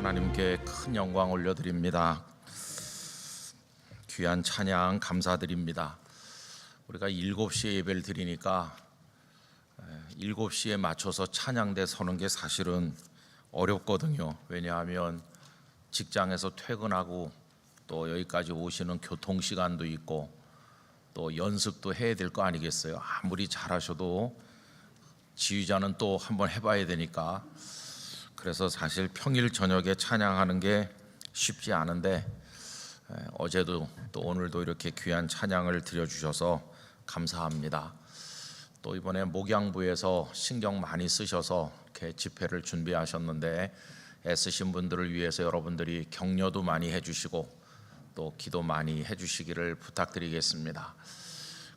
하나님께 큰 영광 올려드립니다. 귀한 찬양 감사드립니다. 우리가 7시에 예배를 드리니까 7시에 맞춰서 찬양대 서는 게 사실은 어렵거든요. 왜냐하면 직장에서 퇴근하고 또 여기까지 오시는 교통시간도 있고 또 연습도 해야 될 거 아니겠어요. 아무리 잘하셔도 지휘자는 또 한번 해봐야 되니까. 그래서 사실 평일 저녁에 찬양하는 게 쉽지 않은데 어제도 또 오늘도 이렇게 귀한 찬양을 드려주셔서 감사합니다. 또 이번에 목양부에서 신경 많이 쓰셔서 이렇게 집회를 준비하셨는데 애쓰신 분들을 위해서 여러분들이 격려도 많이 해주시고 또 기도 많이 해주시기를 부탁드리겠습니다.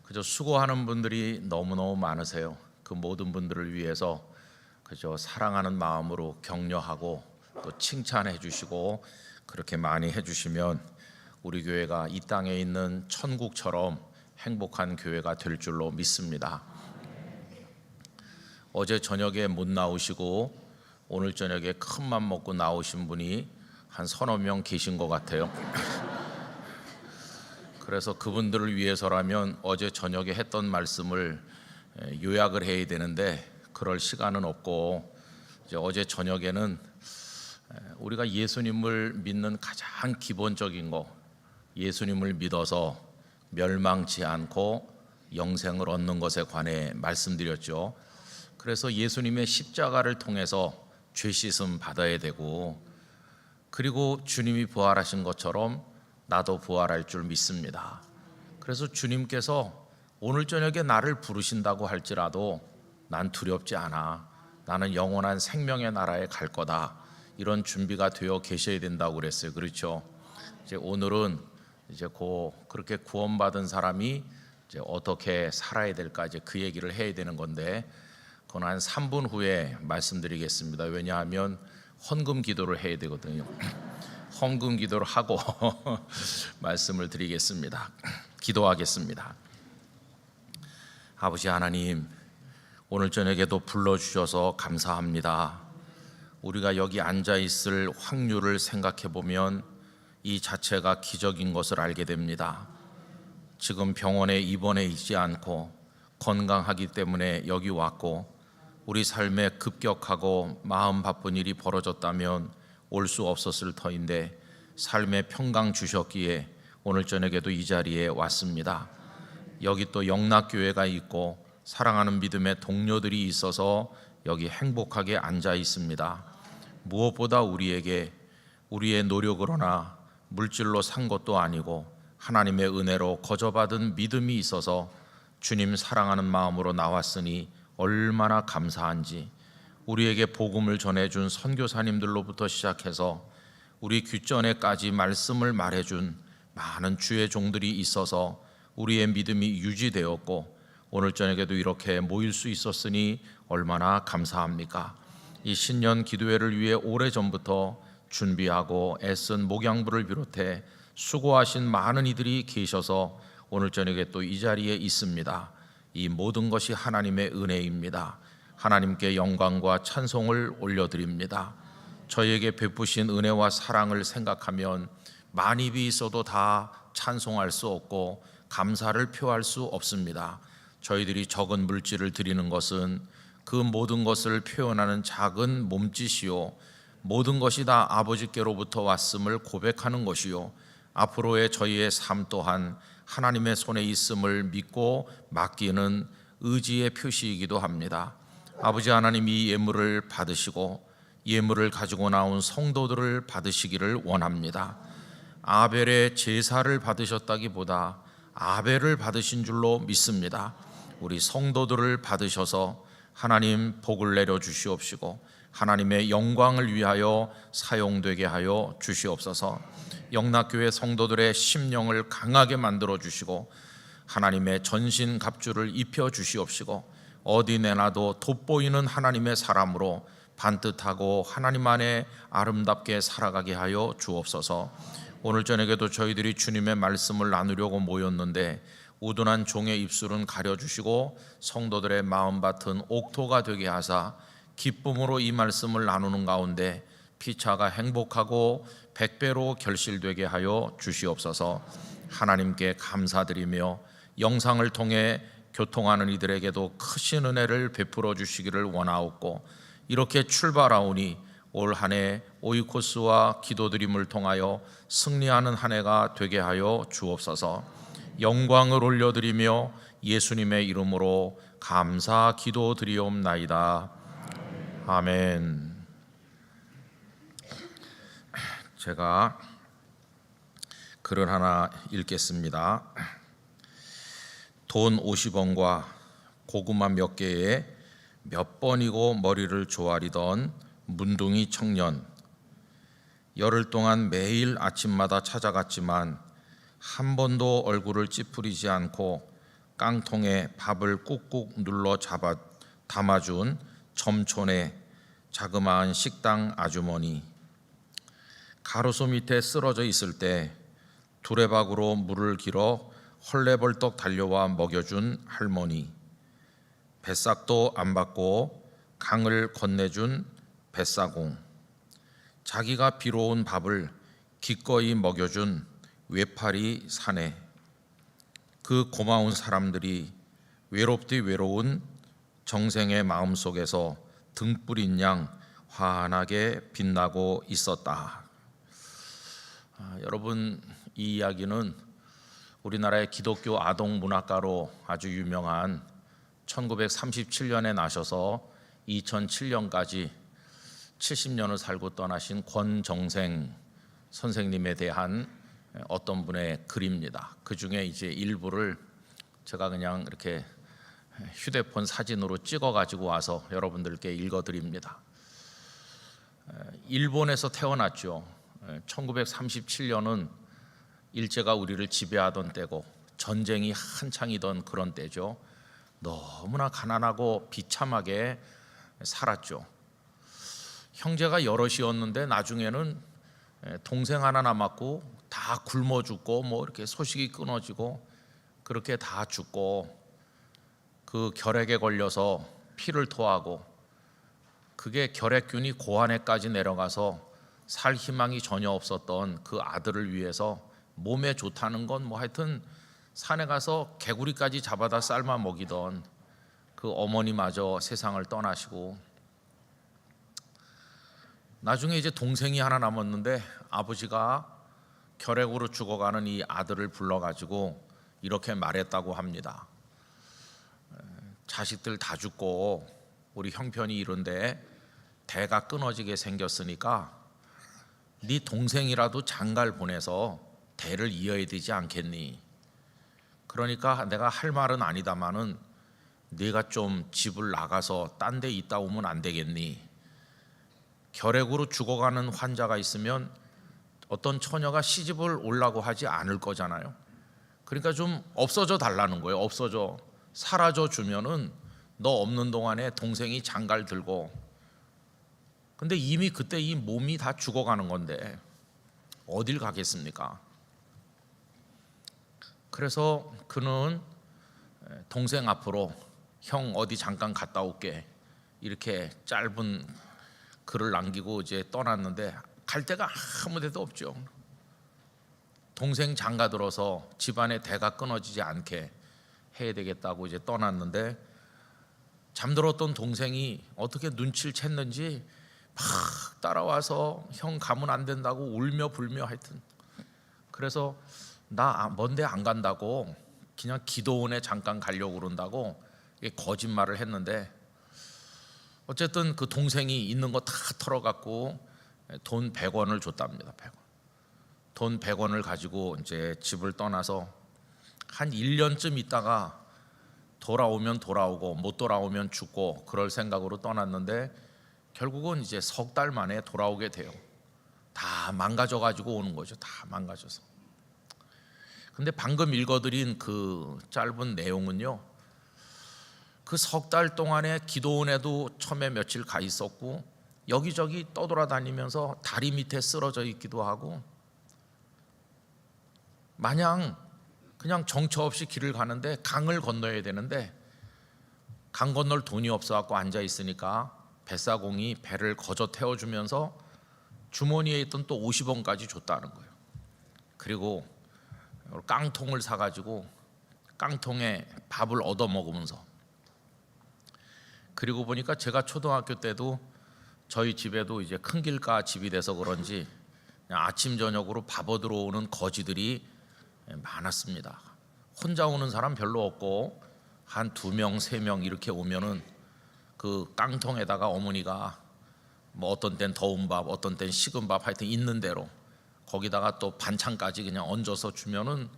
그저 수고하는 분들이 너무너무 많으세요. 그 모든 분들을 위해서 그저 사랑하는 마음으로 격려하고 또 칭찬해 주시고 그렇게 많이 해주시면 우리 교회가 이 땅에 있는 천국처럼 행복한 교회가 될 줄로 믿습니다. 어제 저녁에 못 나오시고 오늘 저녁에 큰맘 먹고 나오신 분이 한 서너 명 계신 것 같아요. 그래서 그분들을 위해서라면 어제 저녁에 했던 말씀을 요약을 해야 되는데 그럴 시간은 없고 이제 어제 저녁에는 우리가 예수님을 믿는 가장 기본적인 거, 예수님을 믿어서 멸망치 않고 영생을 얻는 것에 관해 말씀드렸죠. 그래서 예수님의 십자가를 통해서 죄 씻음 받아야 되고 그리고 주님이 부활하신 것처럼 나도 부활할 줄 믿습니다. 그래서 주님께서 오늘 저녁에 나를 부르신다고 할지라도 난 두렵지 않아. 나는 영원한 생명의 나라에 갈 거다. 이런 준비가 되어 계셔야 된다고 그랬어요. 그렇죠? 이제 오늘은 이제 그렇게 구원받은 사람이 이제 어떻게 살아야 될까 이제 그 얘기를 해야 되는 건데 그건 한 3분 후에 말씀드리겠습니다. 왜냐하면 헌금 기도를 해야 되거든요. 헌금 기도를 하고 말씀을 드리겠습니다. 기도하겠습니다. 아버지 하나님, 오늘 저녁에도 불러주셔서 감사합니다. 우리가 여기 앉아있을 확률을 생각해보면 이 자체가 기적인 것을 알게 됩니다. 지금 병원에 입원해 있지 않고 건강하기 때문에 여기 왔고 우리 삶에 급격하고 마음 바쁜 일이 벌어졌다면 올 수 없었을 터인데 삶의 평강 주셨기에 오늘 저녁에도 이 자리에 왔습니다. 여기 또 영락교회가 있고 사랑하는 믿음의 동료들이 있어서 여기 행복하게 앉아 있습니다. 무엇보다 우리에게 우리의 노력으로나 물질로 산 것도 아니고 하나님의 은혜로 거저받은 믿음이 있어서 주님 사랑하는 마음으로 나왔으니 얼마나 감사한지 우리에게 복음을 전해준 선교사님들로부터 시작해서 우리 귓전에까지 말씀을 말해준 많은 주의 종들이 있어서 우리의 믿음이 유지되었고 오늘 저녁에도 이렇게 모일 수 있었으니 얼마나 감사합니까? 이 신년 기도회를 위해 오래전부터 준비하고 애쓴 목양부를 비롯해 수고하신 많은 이들이 계셔서 오늘 저녁에 또 이 자리에 있습니다. 이 모든 것이 하나님의 은혜입니다. 하나님께 영광과 찬송을 올려드립니다. 저희에게 베푸신 은혜와 사랑을 생각하면 만입이 있어도 다 찬송할 수 없고 감사를 표할 수 없습니다. 저희들이 적은 물질을 드리는 것은 그 모든 것을 표현하는 작은 몸짓이요 모든 것이 다 아버지께로부터 왔음을 고백하는 것이요 앞으로의 저희의 삶 또한 하나님의 손에 있음을 믿고 맡기는 의지의 표시이기도 합니다. 아버지 하나님, 이 예물을 받으시고 예물을 가지고 나온 성도들을 받으시기를 원합니다. 아벨의 제사를 받으셨다기보다 아벨을 받으신 줄로 믿습니다. 우리 성도들을 받으셔서 하나님 복을 내려 주시옵시고 하나님의 영광을 위하여 사용되게 하여 주시옵소서. 영락교회 성도들의 심령을 강하게 만들어 주시고 하나님의 전신갑주를 입혀 주시옵시고 어디 내놔도 돋보이는 하나님의 사람으로 반듯하고 하나님 안에 아름답게 살아가게 하여 주옵소서. 오늘 저녁에도 저희들이 주님의 말씀을 나누려고 모였는데 우둔한 종의 입술은 가려주시고 성도들의 마음밭은 옥토가 되게 하사 기쁨으로 이 말씀을 나누는 가운데 피차가 행복하고 백배로 결실되게 하여 주시옵소서. 하나님께 감사드리며 영상을 통해 교통하는 이들에게도 크신 은혜를 베풀어 주시기를 원하옵고, 이렇게 출발하오니 올 한 해 오이코스와 기도드림을 통하여 승리하는 한 해가 되게 하여 주옵소서. 영광을 올려드리며 예수님의 이름으로 감사 기도드리옵나이다. 아멘. 제가 글을 하나 읽겠습니다. 돈 50원과 고구마 몇 개에 몇 번이고 머리를 조아리던 문둥이 청년. 열흘 동안 매일 아침마다 찾아갔지만 한 번도 얼굴을 찌푸리지 않고 깡통에 밥을 꾹꾹 눌러 담아준 점촌의 자그마한 식당 아주머니. 가로수 밑에 쓰러져 있을 때 두레박으로 물을 길어 헐레벌떡 달려와 먹여준 할머니. 뱃삭도 안 받고 강을 건네준 뱃사공. 자기가 비로운 밥을 기꺼이 먹여준 외파리 사내. 그 고마운 사람들이 외롭디 외로운 정생의 마음속에서 등불인 양 환하게 빛나고 있었다. 여러분, 이 이야기는 우리나라의 기독교 아동 문학가로 아주 유명한 1937년에 나셔서 2007년까지 70년을 살고 떠나신 권정생 선생님에 대한 어떤 분의 글입니다. 그 중에 이제 일부를 제가 그냥 이렇게 휴대폰 사진으로 찍어 가지고 와서 여러분들께 읽어 드립니다. 일본에서 태어났죠. 1937년은 일제가 우리를 지배하던 때고 전쟁이 한창이던 그런 때죠. 너무나 가난하고 비참하게 살았죠. 형제가 여럿이었는데 나중에는 동생 하나 남았고 다 굶어 죽고 뭐 이렇게 소식이 끊어지고 그렇게 다 죽고, 그 결핵에 걸려서 피를 토하고 그게 결핵균이 고환에까지 내려가서 살 희망이 전혀 없었던 그 아들을 위해서 몸에 좋다는 건 뭐 하여튼 산에 가서 개구리까지 잡아다 삶아 먹이던 그 어머니마저 세상을 떠나시고, 나중에 이제 동생이 하나 남았는데 아버지가 결핵으로 죽어가는 이 아들을 불러가지고 이렇게 말했다고 합니다. 자식들 다 죽고 우리 형편이 이런데 대가 끊어지게 생겼으니까 네 동생이라도 장가를 보내서 대를 이어야 되지 않겠니? 그러니까 내가 할 말은 아니다마는 네가 좀 집을 나가서 딴 데 있다 오면 안 되겠니? 결핵으로 죽어가는 환자가 있으면 어떤 처녀가 시집을 오려고 하지 않을 거잖아요. 그러니까 좀 없어져 달라는 거예요. 없어져, 사라져 주면은 너 없는 동안에 동생이 장가를 들고, 근데 이미 그때 이 몸이 다 죽어가는 건데 어딜 가겠습니까? 그래서 그는 동생 앞으로 형 어디 잠깐 갔다 올게 이렇게 짧은 글을 남기고 이제 떠났는데 갈 데가 아무 데도 없죠. 동생 장가 들어서 집안의 대가 끊어지지 않게 해야 되겠다고 이제 떠났는데, 잠들었던 동생이 어떻게 눈치를 챘는지 막 따라와서 형 가면 안 된다고 울며 불며 하여튼, 그래서 나 먼데 안 간다고 그냥 기도원에 잠깐 가려고 그런다고 거짓말을 했는데, 어쨌든 그 동생이 있는 거 다 털어갖고 돈 100원을 줬답니다. 100원. 돈 100원을 가지고 이제 집을 떠나서 한 1년쯤 있다가 돌아오면 돌아오고 못 돌아오면 죽고 그럴 생각으로 떠났는데, 결국은 이제 석 달 만에 돌아오게 돼요. 다 망가져 가지고 오는 거죠. 다 망가져서. 근데 방금 읽어드린 그 짧은 내용은요, 그 석 달 동안에 기도원에도 처음에 며칠 가 있었고 여기저기 떠돌아다니면서 다리 밑에 쓰러져 있기도 하고, 마냥 그냥 정처 없이 길을 가는데 강을 건너야 되는데 강 건널 돈이 없어갖고 앉아 있으니까 뱃사공이 배를 거저 태워주면서 주머니에 있던 또 50원까지 줬다는 거예요. 그리고 깡통을 사가지고 깡통에 밥을 얻어 먹으면서, 그리고 보니까 제가 초등학교 때도 저희 집에도 이제 큰 길가 집이 돼서 그런지 그냥 아침 저녁으로 밥 얻으러 오는 거지들이 많았습니다. 혼자 오는 사람 별로 없고 한 2명, 3명 이렇게 오면은 그 깡통에다가 어머니가 뭐 어떤 땐 더운 밥, 어떤 땐 식은 밥, 하여튼 있는 대로 거기다가 또 반찬까지 그냥 얹어서 주면은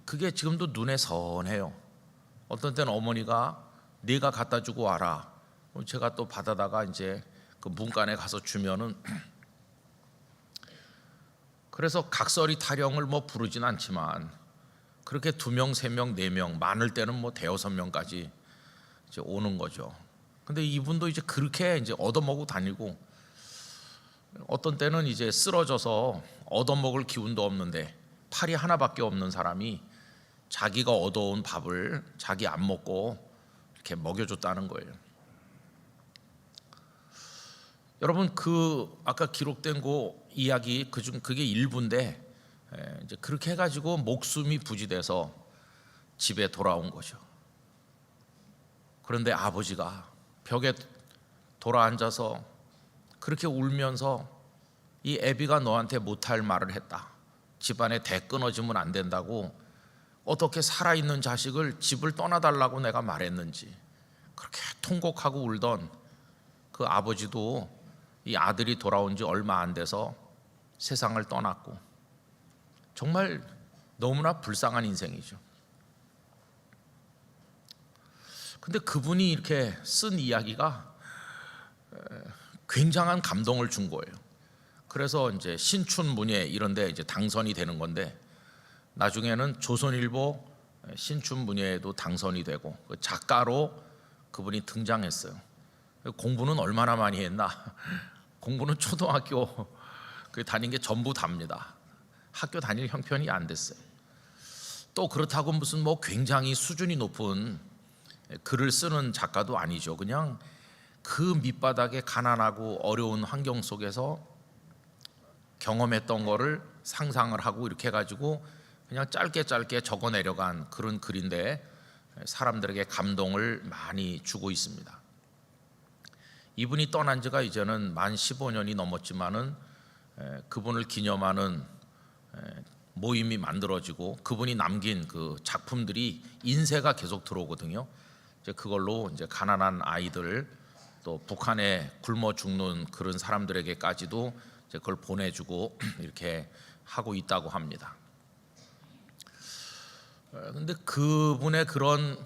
그게 지금도 눈에 선해요. 어떤 때는 어머니가 네가 갖다 주고 와라. 제가 또 받아다가 이제 그 문간에 가서 주면은, 그래서 각설이 타령을 뭐 부르진 않지만 그렇게 2명, 3명, 4명, 많을 때는 뭐 5-6명까지 이제 오는 거죠. 근데 이분도 이제 그렇게 이제 얻어먹고 다니고, 어떤 때는 이제 쓰러져서 얻어먹을 기운도 없는데 팔이 하나밖에 없는 사람이 자기가 얻어온 밥을 자기 안 먹고 이렇게 먹여줬다는 거예요. 여러분, 그 아까 기록된 그 이야기 그게 일부인데, 이제 그렇게 해가지고 목숨이 부지돼서 집에 돌아온 거죠. 그런데 아버지가 벽에 돌아앉아서 그렇게 울면서 이 애비가 너한테 못할 말을 했다. 집안에 대 끊어지면 안 된다고, 어떻게 살아있는 자식을 집을 떠나달라고 내가 말했는지, 그렇게 통곡하고 울던 그 아버지도 이 아들이 돌아온 지 얼마 안 돼서 세상을 떠났고, 정말 너무나 불쌍한 인생이죠. 근데 그분이 이렇게 쓴 이야기가 굉장한 감동을 준 거예요. 그래서 이제 신춘문예 이런 데 이제 당선이 되는 건데, 나중에는 조선일보 신춘문예에도 당선이 되고 작가로 그분이 등장했어요. 공부는 얼마나 많이 했나? 공부는 초등학교 다닌 게 전부 답니다. 학교 다닐 형편이 안 됐어요. 또 그렇다고 무슨 뭐 굉장히 수준이 높은 글을 쓰는 작가도 아니죠. 그냥 그 밑바닥에 가난하고 어려운 환경 속에서 경험했던 거를 상상을 하고 이렇게 해가지고 그냥 짧게 적어 내려간 그런 글인데, 사람들에게 감동을 많이 주고 있습니다. 이분이 떠난 지가 이제는 만 15년이 넘었지만은 그분을 기념하는 모임이 만들어지고 그분이 남긴 그 작품들이 인쇄가 계속 들어오거든요. 이제 그걸로 이제 가난한 아이들, 또 북한에 굶어 죽는 그런 사람들에게까지도 이제 그걸 보내주고 이렇게 하고 있다고 합니다. 근데 그분의 그런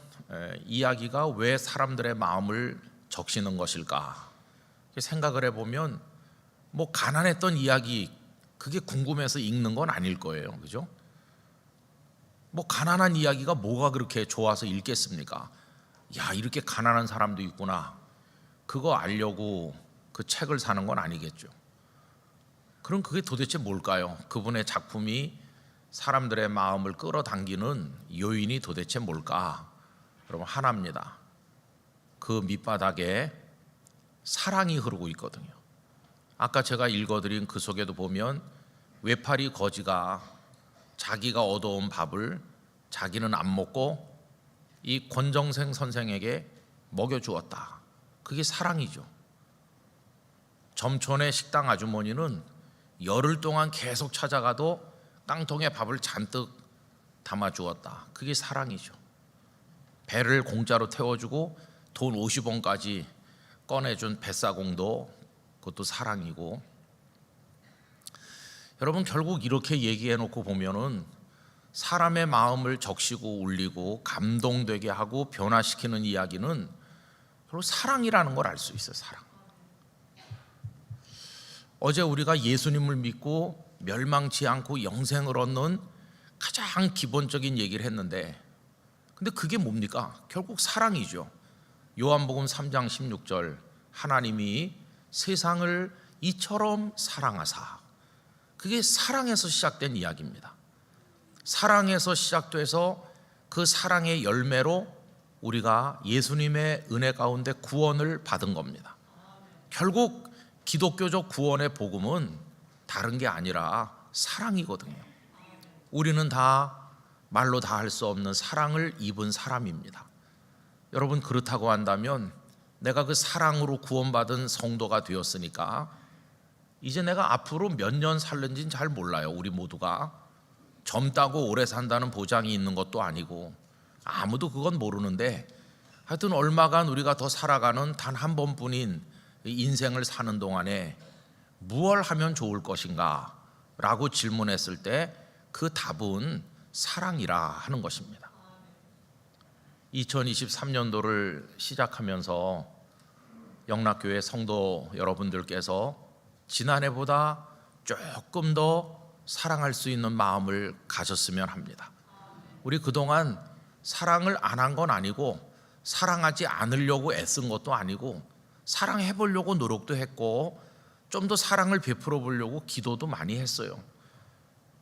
이야기가 왜 사람들의 마음을 적시는 것일까 생각을 해보면, 뭐 가난했던 이야기 그게 궁금해서 읽는 건 아닐 거예요. 그죠? 뭐 가난한 이야기가 뭐가 그렇게 좋아서 읽겠습니까? 야, 이렇게 가난한 사람도 있구나, 그거 알려고 그 책을 사는 건 아니겠죠. 그럼 그게 도대체 뭘까요? 그분의 작품이 사람들의 마음을 끌어당기는 요인이 도대체 뭘까? 여러분, 하나입니다. 그 밑바닥에 사랑이 흐르고 있거든요. 아까 제가 읽어드린 그 속에도 보면 외파리 거지가 자기가 얻어온 밥을 자기는 안 먹고 이 권정생 선생에게 먹여주었다. 그게 사랑이죠. 점촌의 식당 아주머니는 열흘 동안 계속 찾아가도 깡통에 밥을 잔뜩 담아주었다. 그게 사랑이죠. 배를 공짜로 태워주고 돈 50원까지 꺼내준 뱃사공도 그것도 사랑이고, 여러분 결국 이렇게 얘기해놓고 보면은 사람의 마음을 적시고 울리고 감동되게 하고 변화시키는 이야기는 결국 사랑이라는 걸 알 수 있어요. 사랑. 어제 우리가 예수님을 믿고 멸망치 않고 영생을 얻는 가장 기본적인 얘기를 했는데, 근데 그게 뭡니까? 결국 사랑이죠. 요한복음 3장 16절, 하나님이 세상을 이처럼 사랑하사, 그게 사랑에서 시작된 이야기입니다. 사랑에서 시작돼서 그 사랑의 열매로 우리가 예수님의 은혜 가운데 구원을 받은 겁니다. 결국 기독교적 구원의 복음은 다른 게 아니라 사랑이거든요. 우리는 다 말로 다 할 수 없는 사랑을 입은 사람입니다. 여러분, 그렇다고 한다면 내가 그 사랑으로 구원받은 성도가 되었으니까 이제 내가 앞으로 몇 년 살는지는 잘 몰라요. 우리 모두가 젊다고 오래 산다는 보장이 있는 것도 아니고 아무도 그건 모르는데, 하여튼 얼마간 우리가 더 살아가는 단 한 번뿐인 인생을 사는 동안에 무엇을 하면 좋을 것인가 라고 질문했을 때 그 답은 사랑이라 하는 것입니다. 2023년도를 시작하면서 영락교회 성도 여러분들께서 지난해보다 조금 더 사랑할 수 있는 마음을 가졌으면 합니다. 우리 그동안 사랑을 안 한 건 아니고 사랑하지 않으려고 애쓴 것도 아니고 사랑해 보려고 노력도 했고 좀 더 사랑을 베풀어 보려고 기도도 많이 했어요.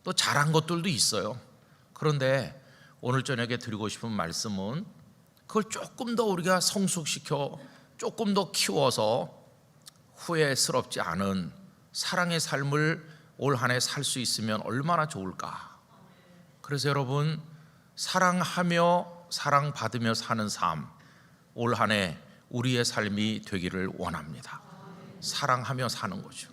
또 잘한 것들도 있어요. 그런데 오늘 저녁에 드리고 싶은 말씀은 그걸 조금 더 우리가 성숙시켜 조금 더 키워서 후회스럽지 않은 사랑의 삶을 올 한 해 살 수 있으면 얼마나 좋을까. 그래서 여러분, 사랑하며 사랑받으며 사는 삶, 올 한 해 우리의 삶이 되기를 원합니다. 사랑하며 사는 거죠.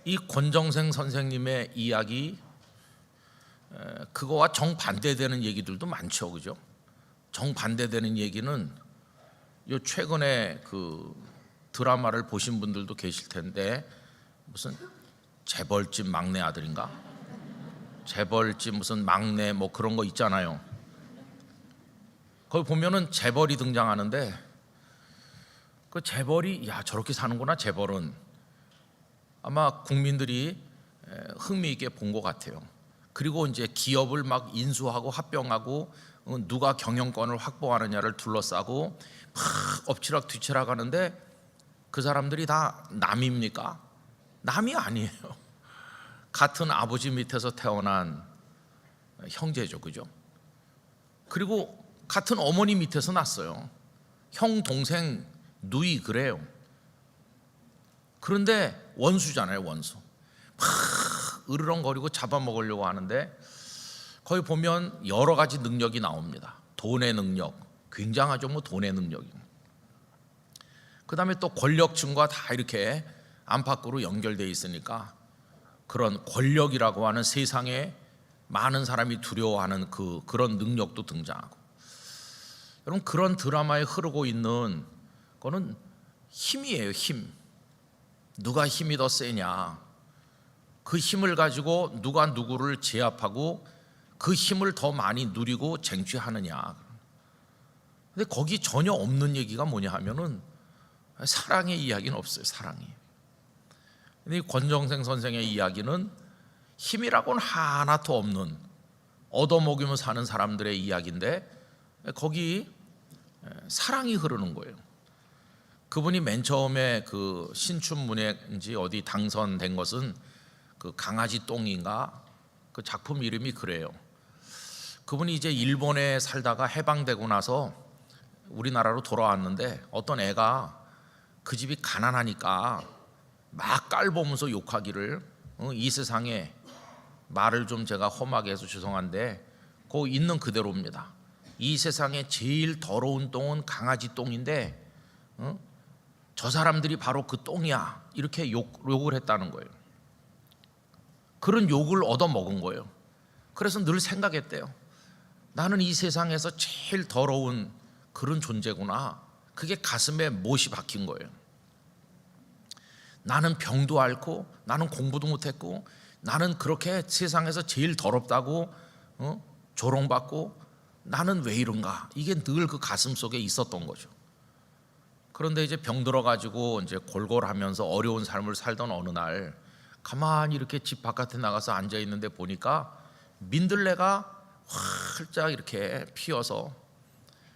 이 권정생 선생님의 이야기, 그거와 정반대되는 얘기들도 많죠, 그죠? 정반대되는 얘기는 요 최근에 그 드라마를 보신 분들도 계실 텐데, 무슨 재벌집 막내 아들인가? 재벌집 무슨 막내 뭐 그런 거 있잖아요. 거기 보면은 재벌이 등장하는데, 그 재벌이 야 저렇게 사는구나 재벌은, 아마 국민들이 흥미 있게 본 것 같아요. 그리고 이제 기업을 막 인수하고 합병하고 누가 경영권을 확보하느냐를 둘러싸고 막 엎치락 뒤치락 하는데, 그 사람들이 다 남입니까? 남이 아니에요. 같은 아버지 밑에서 태어난 형제죠, 그죠? 그리고 같은 어머니 밑에서 났어요. 형, 동생, 누이 그래요. 그런데 원수잖아요, 원수. 막 으르렁거리고 잡아먹으려고 하는데, 거기 보면 여러 가지 능력이 나옵니다. 돈의 능력, 굉장하죠, 뭐 돈의 능력이. 그 다음에 또 권력층과 다 이렇게 안팎으로 연결되어 있으니까 그런 권력이라고 하는 세상에 많은 사람이 두려워하는 그런 능력도 등장하고. 여러분, 그런 드라마에 흐르고 있는 거는 힘이에요, 힘. 누가 힘이 더 세냐, 그 힘을 가지고 누가 누구를 제압하고 그 힘을 더 많이 누리고 쟁취하느냐. 근데 거기 전혀 없는 얘기가 뭐냐 하면은 사랑의 이야기는 없어요, 사랑이. 근데 권정생 선생의 이야기는 힘이라고는 하나도 없는 얻어먹이며 사는 사람들의 이야기인데, 거기 사랑이 흐르는 거예요. 그분이 맨 처음에 그 신춘문예인지 어디 당선된 것은 그 강아지 똥인가, 그 작품 이름이 그래요. 그분이 이제 일본에 살다가 해방되고 나서 우리나라로 돌아왔는데, 어떤 애가 그 집이 가난하니까 막 깔보면서 욕하기를, 이 세상에, 말을 좀 제가 험하게 해서 죄송한데 그 있는 그대로입니다. 이 세상에 제일 더러운 똥은 강아지 똥인데 저 사람들이 바로 그 똥이야, 이렇게 욕을 했다는 거예요. 그런 욕을 얻어먹은 거예요. 그래서 늘 생각했대요. 나는 이 세상에서 제일 더러운 그런 존재구나. 그게 가슴에 못이 박힌 거예요. 나는 병도 앓고, 나는 공부도 못했고, 나는 그렇게 세상에서 제일 더럽다고 조롱받고, 나는 왜 이런가, 이게 늘 그 가슴 속에 있었던 거죠. 그런데 이제 병들어가지고 이제 골골하면서 어려운 삶을 살던 어느 날, 가만히 이렇게 집 바깥에 나가서 앉아 있는데 보니까 민들레가 활짝 이렇게 피어서,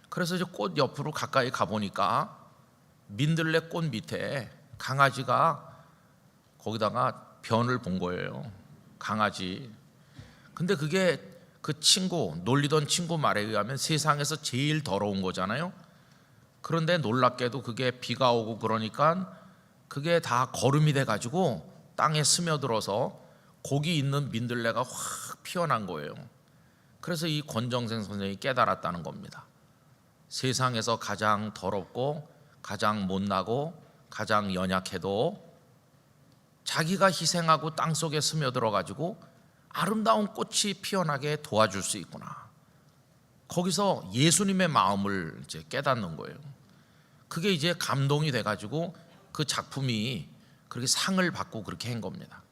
그래서 이제 꽃 옆으로 가까이 가보니까 민들레 꽃 밑에 강아지가 거기다가 변을 본 거예요, 강아지. 근데 그게 그 친구, 놀리던 친구 말에 의하면 세상에서 제일 더러운 거잖아요. 그런데 놀랍게도 그게 비가 오고 그러니까 그게 다 거름이 돼가지고 땅에 스며들어서 거기 있는 민들레가 확 피어난 거예요. 그래서 이 권정생 선생이 깨달았다는 겁니다. 세상에서 가장 더럽고 가장 못나고 가장 연약해도 자기가 희생하고 땅속에 스며들어가지고 아름다운 꽃이 피어나게 도와줄 수 있구나. 거기서 예수님의 마음을 이제 깨닫는 거예요. 그게 이제 감동이 돼가지고 그 작품이 그렇게 상을 받고 그렇게 한 겁니다.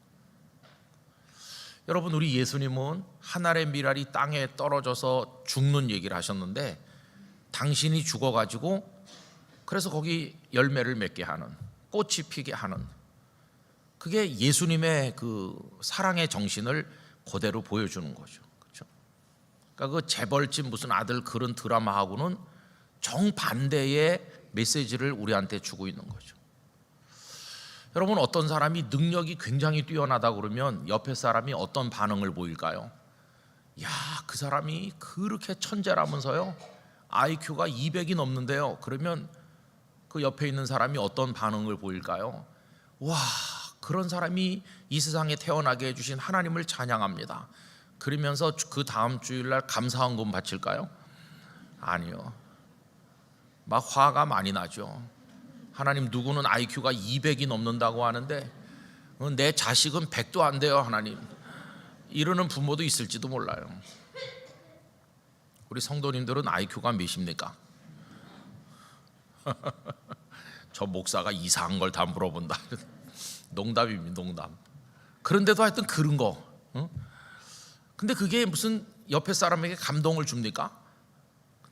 여러분, 우리 예수님은 한 알의 밀알이 땅에 떨어져서 죽는 얘기를 하셨는데 당신이 죽어가지고 그래서 거기 열매를 맺게 하는, 꽃이 피게 하는, 그게 예수님의 그 사랑의 정신을 그대로 보여주는 거죠. 그렇죠? 그러니까 그 재벌집 무슨 아들 그런 드라마하고는 정반대의 메시지를 우리한테 주고 있는 거죠. 여러분, 어떤 사람이 능력이 굉장히 뛰어나다 그러면 옆에 사람이 어떤 반응을 보일까요? 야, 그 사람이 그렇게 천재라면서요? IQ가 200이 넘는데요. 그러면 그 옆에 있는 사람이 어떤 반응을 보일까요? 와, 그런 사람이 이 세상에 태어나게 해주신 하나님을 찬양합니다. 그러면서 그 다음 주일날 감사헌금 바칠까요? 아니요. 막 화가 많이 나죠. 하나님, 누구는 IQ가 200이 넘는다고 하는데 내 자식은 100도 안 돼요, 하나님. 이러는 부모도 있을지도 몰라요. 우리 성도님들은 IQ가 몇입니까? 저 목사가 이상한 걸 다 물어본다. 농담입니다, 농담. 그런데도 하여튼 그런 거. 근데 그게 무슨 옆에 사람에게 감동을 줍니까?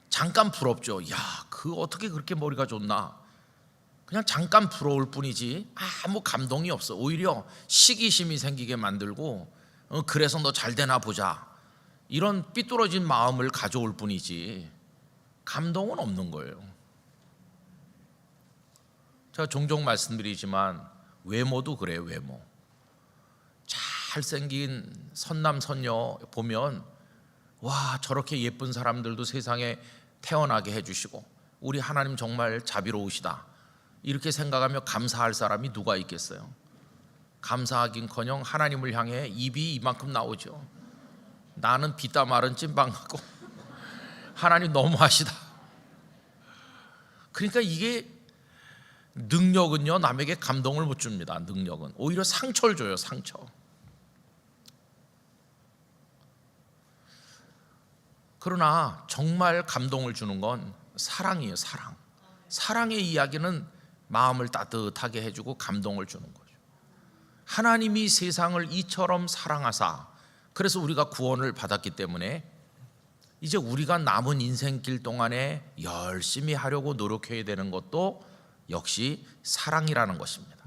잠깐 부럽죠. 야, 그 어떻게 그렇게 머리가 좋나? 그냥 잠깐 부러울 뿐이지 아무 감동이 없어. 오히려 시기심이 생기게 만들고 그래서 너 잘 되나 보자, 이런 삐뚤어진 마음을 가져올 뿐이지 감동은 없는 거예요. 제가 종종 말씀드리지만 외모도 그래요. 외모 잘생긴 선남 선녀 보면 와, 저렇게 예쁜 사람들도 세상에 태어나게 해주시고 우리 하나님 정말 자비로우시다, 이렇게 생각하며 감사할 사람이 누가 있겠어요? 감사하긴커녕 하나님을 향해 입이 이만큼 나오죠. 나는 비따 마른 찐빵 같고 하나님 너무하시다. 그러니까 이게 능력은요, 남에게 감동을 못 줍니다. 능력은 오히려 상처를 줘요. 상처. 그러나 정말 감동을 주는 건 사랑이에요. 사랑. 사랑의 이야기는 마음을 따뜻하게 해주고 감동을 주는 거죠. 하나님이 세상을 이처럼 사랑하사, 그래서 우리가 구원을 받았기 때문에 이제 우리가 남은 인생길 동안에 열심히 하려고 노력해야 되는 것도 역시 사랑이라는 것입니다.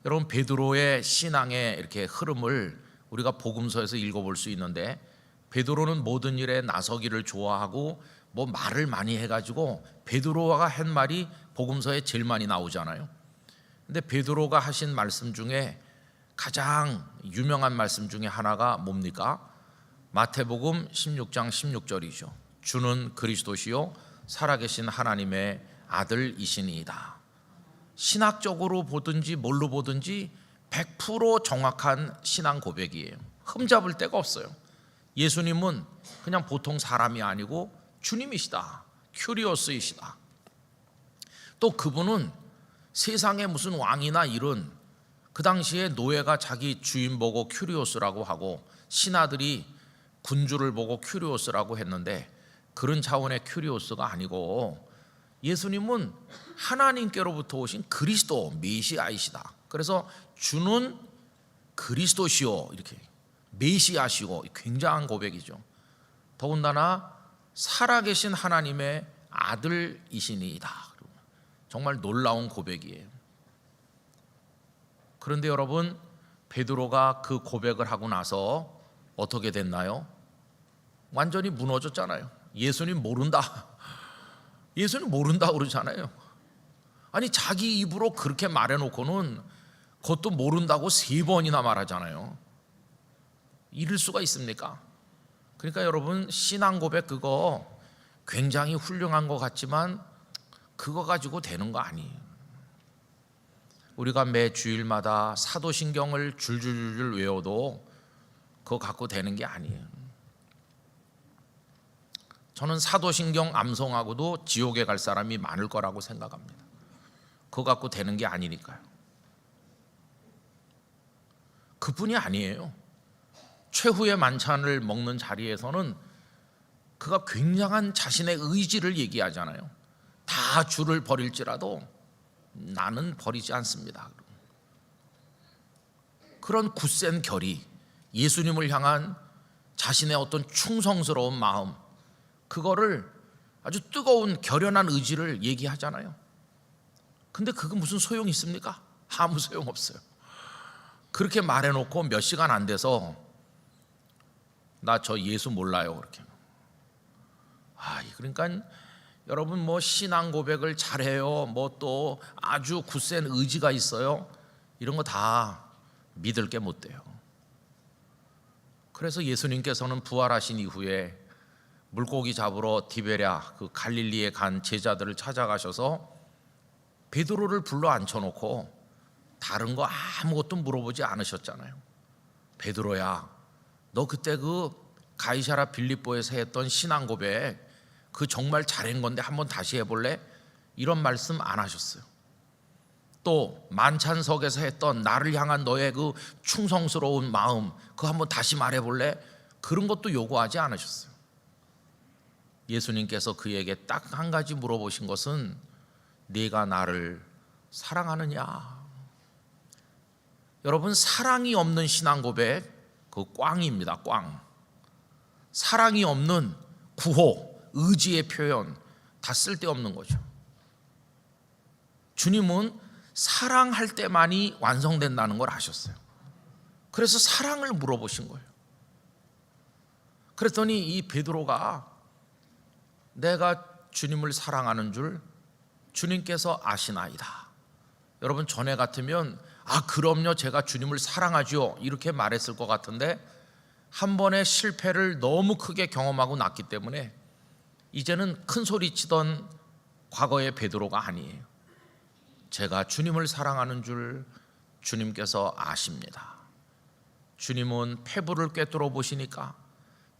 여러분, 베드로의 신앙의 이렇게 흐름을 우리가 복음서에서 읽어볼 수 있는데, 베드로는 모든 일에 나서기를 좋아하고 뭐 말을 많이 해가지고 베드로가 한 말이 복음서에 제일 많이 나오잖아요. 근데 베드로가 하신 말씀 중에 가장 유명한 말씀 중에 하나가 뭡니까? 마태복음 16장 16절이죠. 주는 그리스도시요 살아계신 하나님의 아들이시니이다. 신학적으로 보든지 뭘로 보든지 100% 정확한 신앙 고백이에요. 흠잡을 데가 없어요. 예수님은 그냥 보통 사람이 아니고 주님이시다. 큐리오스이시다. 또 그분은 세상에 무슨 왕이나 이런, 그 당시에 노예가 자기 주인 보고 큐리오스라고 하고 신하들이 군주를 보고 큐리오스라고 했는데 그런 차원의 큐리오스가 아니고 예수님은 하나님께로부터 오신 그리스도 메시아이시다. 그래서 주는 그리스도시요, 이렇게 메시아시고, 굉장한 고백이죠. 더군다나 살아계신 하나님의 아들이시니이다. 정말 놀라운 고백이에요. 그런데 여러분, 베드로가 그 고백을 하고 나서 어떻게 됐나요? 완전히 무너졌잖아요. 예수님 모른다. 예수님 모른다 그러잖아요. 아니, 자기 입으로 그렇게 말해놓고는 그것도 모른다고 3번이나 말하잖아요. 이럴 수가 있습니까? 그러니까 여러분, 신앙 고백 그거 굉장히 훌륭한 것 같지만 그거 가지고 되는 거 아니에요. 우리가 매 주일마다 사도신경을 줄줄줄 외워도 그거 갖고 되는 게 아니에요. 저는 사도신경 암송하고도 지옥에 갈 사람이 많을 거라고 생각합니다. 그거 갖고 되는 게 아니니까요. 그뿐이 아니에요. 최후의 만찬을 먹는 자리에서는 그가 굉장한 자신의 의지를 얘기하잖아요. 다 주를 버릴지라도 나는 버리지 않습니다. 그런 굳센 결의, 예수님을 향한 자신의 어떤 충성스러운 마음, 그거를 아주 뜨거운 결연한 의지를 얘기하잖아요. 근데 그거 무슨 소용이 있습니까? 아무 소용 없어요. 그렇게 말해놓고 몇 시간 안 돼서 나 저 예수 몰라요 그렇게. 그러니까 여러분 뭐 신앙 고백을 잘해요, 뭐 또 아주 굳센 의지가 있어요, 이런 거 다 믿을 게 못 돼요. 그래서 예수님께서는 부활하신 이후에 물고기 잡으러 디베랴 그 갈릴리에 간 제자들을 찾아가셔서 베드로를 불러 앉혀놓고 다른 거 아무것도 물어보지 않으셨잖아요. 베드로야, 너 그때 그 가이사랴 빌립보에서 했던 신앙 고백 그 정말 잘한 건데 한번 다시 해볼래? 이런 말씀 안 하셨어요. 또 만찬석에서 했던 나를 향한 너의 그 충성스러운 마음 그거 한번 다시 말해볼래? 그런 것도 요구하지 않으셨어요. 예수님께서 그에게 딱 한 가지 물어보신 것은 네가 나를 사랑하느냐. 여러분, 사랑이 없는 신앙 고백 그 꽝입니다. 꽝. 사랑이 없는 구호, 의지의 표현 다 쓸데없는 거죠. 주님은 사랑할 때만이 완성된다는 걸 아셨어요. 그래서 사랑을 물어보신 거예요. 그랬더니 이 베드로가 내가 주님을 사랑하는 줄 주님께서 아시나이다. 여러분, 전에 같으면 그럼요 제가 주님을 사랑하죠 이렇게 말했을 것 같은데 한 번의 실패를 너무 크게 경험하고 났기 때문에 이제는 큰 소리 치던 과거의 베드로가 아니에요. 제가 주님을 사랑하는 줄 주님께서 아십니다. 주님은 폐부를 꿰뚫어 보시니까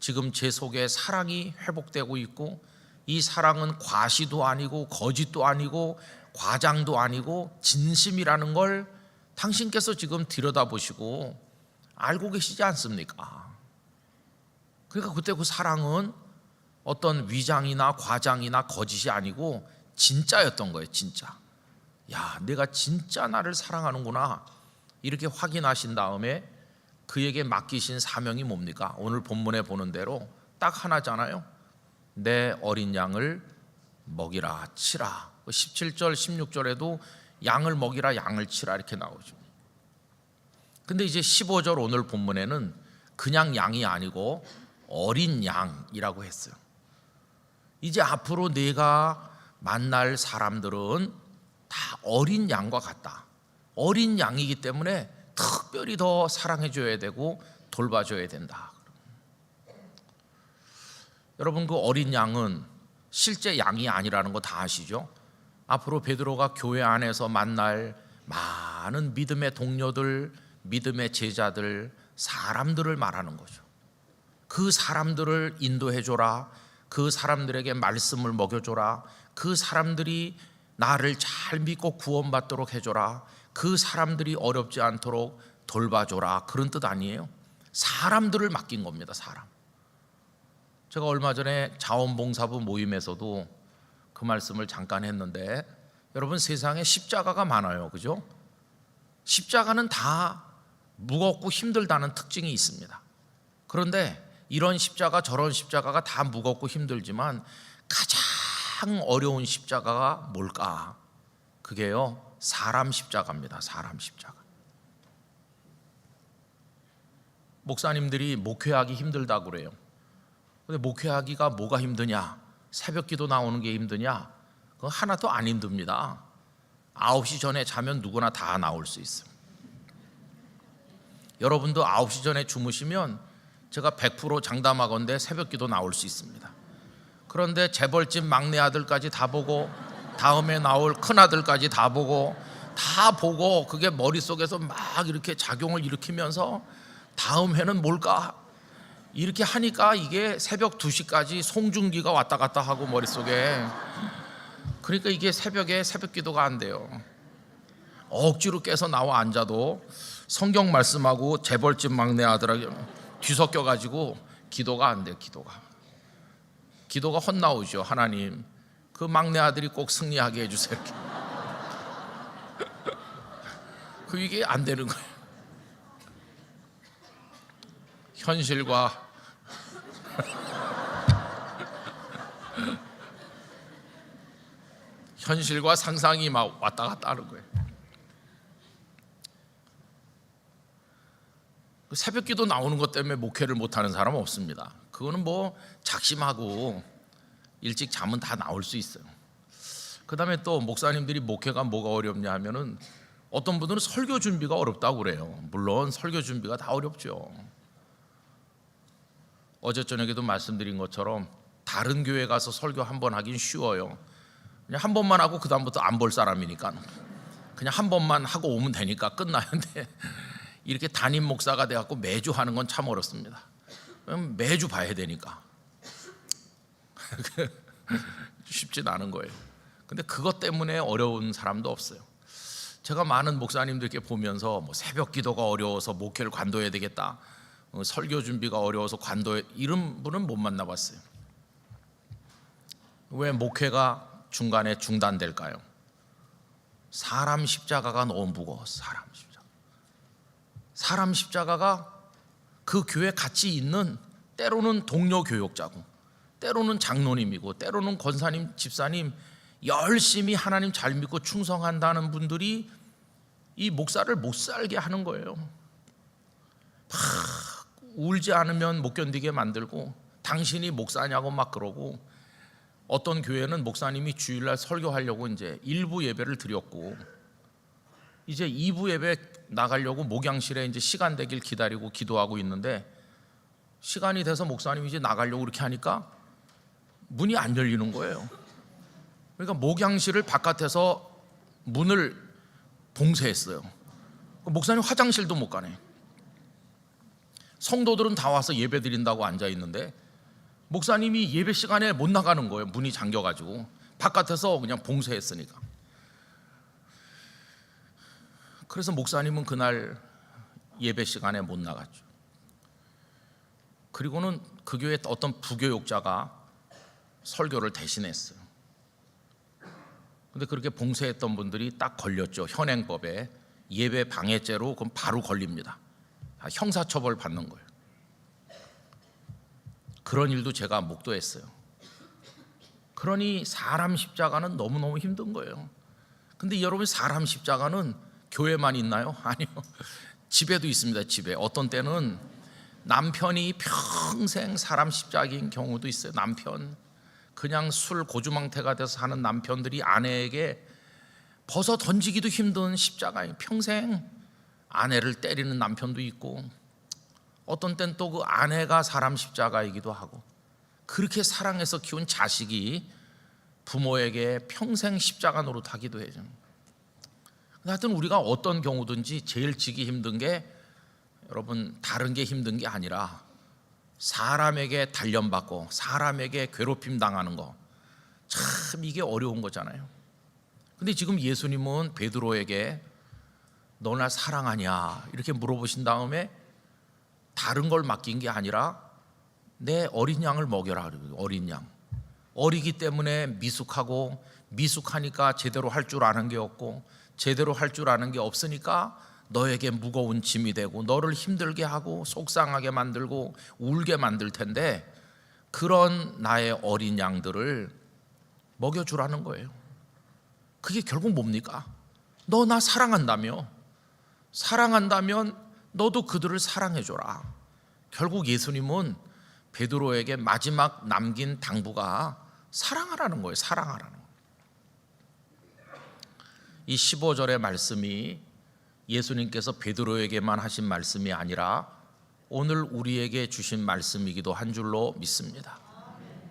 지금 제 속에 사랑이 회복되고 있고, 이 사랑은 과시도 아니고 거짓도 아니고 과장도 아니고 진심이라는 걸 당신께서 지금 들여다보시고 알고 계시지 않습니까? 그러니까 그때 그 사랑은 어떤 위장이나 과장이나 거짓이 아니고 진짜였던 거예요. 진짜. 야, 내가 진짜 나를 사랑하는구나 이렇게 확인하신 다음에 그에게 맡기신 사명이 뭡니까? 오늘 본문에 보는 대로 딱 하나잖아요. 내 어린 양을 먹이라 치라. 17절 16절에도 양을 먹이라 양을 치라 이렇게 나오죠. 근데 이제 15절 오늘 본문에는 그냥 양이 아니고 어린 양이라고 했어요. 이제 앞으로 내가 만날 사람들은 다 어린 양과 같다. 어린 양이기 때문에 특별히 더 사랑해줘야 되고 돌봐줘야 된다. 여러분, 그 어린 양은 실제 양이 아니라는 거 다 아시죠? 앞으로 베드로가 교회 안에서 만날 많은 믿음의 동료들, 믿음의 제자들, 사람들을 말하는 거죠. 그 사람들을 인도해줘라. 그 사람들에게 말씀을 먹여줘라. 그 사람들이 나를 잘 믿고 구원받도록 해줘라. 그 사람들이 어렵지 않도록 돌봐줘라. 그런 뜻 아니에요. 사람들을 맡긴 겁니다. 사람. 제가 얼마 전에 자원봉사부 모임에서도 그 말씀을 잠깐 했는데, 여러분, 세상에 십자가가 많아요. 그죠? 십자가는 다 무겁고 힘들다는 특징이 있습니다. 그런데 이런 십자가 저런 십자가가 다 무겁고 힘들지만 가장 어려운 십자가가 뭘까? 그게요, 사람 십자가입니다. 사람 십자가. 목사님들이 목회하기 힘들다고 그래요. 근데 목회하기가 뭐가 힘드냐? 새벽기도 나오는 게 힘드냐? 그거 하나도 안 힘듭니다. 9시 전에 자면 누구나 다 나올 수 있어요. 여러분도 9시 전에 주무시면 제가 100% 장담하건대 새벽기도 나올 수 있습니다. 그런데 재벌집 막내 아들까지 다 보고 다음에 나올 큰아들까지 다 보고 그게 머릿속에서 막 이렇게 작용을 일으키면서 다음 해는 뭘까? 이렇게 하니까 이게 새벽 2시까지 송중기가 왔다 갔다 하고 머릿속에, 그러니까 이게 새벽에 새벽 기도가 안 돼요. 억지로 깨서 나와 앉아도 성경 말씀하고 재벌집 막내 아들하고 뒤섞여 가지고 기도가 안 돼요. 기도가 헛나오죠. 하나님, 그 막내 아들이 꼭 승리하게 해주세요. 이게 안 되는 거예요. 현실과 상상이 막 왔다 갔다 하는 거예요. 새벽 기도 나오는 것 때문에 목회를 못하는 사람은 없습니다. 그거는 뭐 작심하고 일찍 자면 다 나올 수 있어요. 그 다음에 또 목사님들이 목회가 뭐가 어렵냐 하면은 어떤 분들은 설교 준비가 어렵다고 그래요. 물론 설교 준비가 다 어렵죠. 어제 저녁에도 말씀드린 것처럼 다른 교회 가서 설교 한 번 하긴 쉬워요. 그냥 한 번만 하고 그 다음부터 안 볼 사람이니까 그냥 한 번만 하고 오면 되니까 끝나는데, 이렇게 담임 목사가 돼갖고 매주 하는 건 참 어렵습니다. 매주 봐야 되니까 쉽진 않은 거예요. 근데 그것 때문에 어려운 사람도 없어요. 제가 많은 목사님들께 보면서 뭐 새벽 기도가 어려워서 목회를 관둬야 되겠다, 설교 준비가 어려워서 이런 분은 못 만나봤어요. 왜 목회가 중간에 중단될까요? 사람 십자가가 너무 무거워서. 사람 십자가가 그 교회 같이 있는, 때로는 동료 교역자고 때로는 장로님이고 때로는 권사님, 집사님, 열심히 하나님 잘 믿고 충성한다는 분들이 이 목사를 못 살게 하는 거예요. 막 울지 않으면 못 견디게 만들고, 당신이 목사냐고 막 그러고, 어떤 교회는 목사님이 주일날 설교하려고 이제 1부 예배를 드렸고 이제 2부 예배 나가려고 목양실에 이제 시간 되길 기다리고 기도하고 있는데, 시간이 돼서 목사님이 이제 나가려고 그렇게 하니까 문이 안 열리는 거예요. 그러니까 목양실을 바깥에서 문을 봉쇄했어요. 목사님 화장실도 못 가네. 성도들은 다 와서 예배 드린다고 앉아 있는데 목사님이 예배 시간에 못 나가는 거예요. 문이 잠겨가지고 바깥에서 그냥 봉쇄했으니까. 그래서 목사님은 그날 예배 시간에 못 나갔죠. 그리고는 그 교회 어떤 부교육자가 설교를 대신했어요. 근데 그렇게 봉쇄했던 분들이 딱 걸렸죠. 현행법에 예배 방해죄로 그럼 바로 걸립니다. 형사처벌 받는 거예요. 그런 일도 제가 목도했어요. 그러니 사람 십자가는 너무너무 힘든 거예요. 근데 여러분, 사람 십자가는 교회만 있나요? 아니요. 집에도 있습니다. 집에 어떤 때는 남편이 평생 사람 십자가인 경우도 있어요. 남편 그냥 술 고주망태가 돼서 사는 남편들이 아내에게 벗어 던지기도 힘든 십자가예요. 평생 아내를 때리는 남편도 있고, 어떤 땐 또 그 아내가 사람 십자가이기도 하고, 그렇게 사랑해서 키운 자식이 부모에게 평생 십자가 노릇하기도 해요. 하여튼 우리가 어떤 경우든지 제일 지기 힘든 게, 여러분, 다른 게 힘든 게 아니라 사람에게 단련받고 사람에게 괴롭힘 당하는 거, 참 이게 어려운 거잖아요. 근데 지금 예수님은 베드로에게 너 나 사랑하냐 이렇게 물어보신 다음에 다른 걸 맡긴 게 아니라 내 어린 양을 먹여라. 어린 양. 어리기 때문에 미숙하고, 미숙하니까 제대로 할 줄 아는 게 없고, 제대로 할 줄 아는 게 없으니까 너에게 무거운 짐이 되고 너를 힘들게 하고 속상하게 만들고 울게 만들 텐데, 그런 나의 어린 양들을 먹여주라는 거예요. 그게 결국 뭡니까? 너 나 사랑한다며, 사랑한다면 너도 그들을 사랑해줘라. 결국 예수님은 베드로에게 마지막 남긴 당부가 사랑하라는 거예요. 사랑하라는 거예요. 이 15절의 말씀이 예수님께서 베드로에게만 하신 말씀이 아니라 오늘 우리에게 주신 말씀이기도 한 줄로 믿습니다.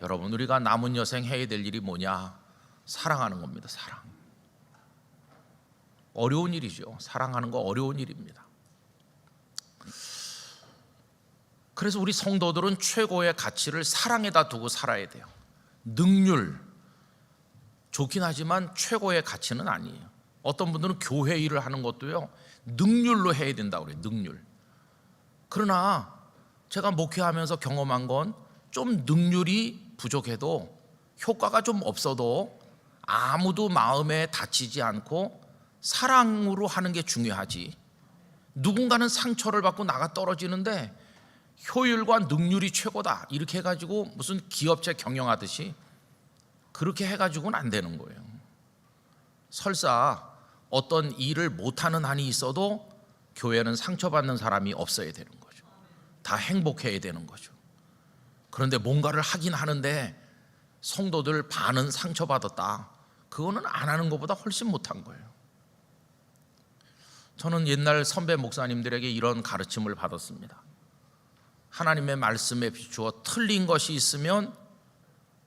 여러분, 우리가 남은 여생 해야 될 일이 뭐냐? 사랑하는 겁니다. 사랑. 어려운 일이죠. 사랑하는 거 어려운 일입니다. 그래서 우리 성도들은 최고의 가치를 사랑에다 두고 살아야 돼요. 능률 좋긴 하지만 최고의 가치는 아니에요. 어떤 분들은 교회 일을 하는 것도요, 능률로 해야 된다고 그래요. 능률. 그러나 제가 목회하면서 경험한 건 좀 능률이 부족해도, 효과가 좀 없어도 아무도 마음에 다치지 않고 사랑으로 하는 게 중요하지. 누군가는 상처를 받고 나가 떨어지는데 효율과 능률이 최고다 이렇게 해가지고 무슨 기업체 경영하듯이 그렇게 해가지고는 안 되는 거예요. 설사 어떤 일을 못하는 한이 있어도 교회는 상처받는 사람이 없어야 되는 거죠. 다 행복해야 되는 거죠. 그런데 뭔가를 하긴 하는데 성도들 반은 상처받았다, 그거는 안 하는 것보다 훨씬 못한 거예요. 저는 옛날 선배 목사님들에게 이런 가르침을 받았습니다. 하나님의 말씀에 비추어 틀린 것이 있으면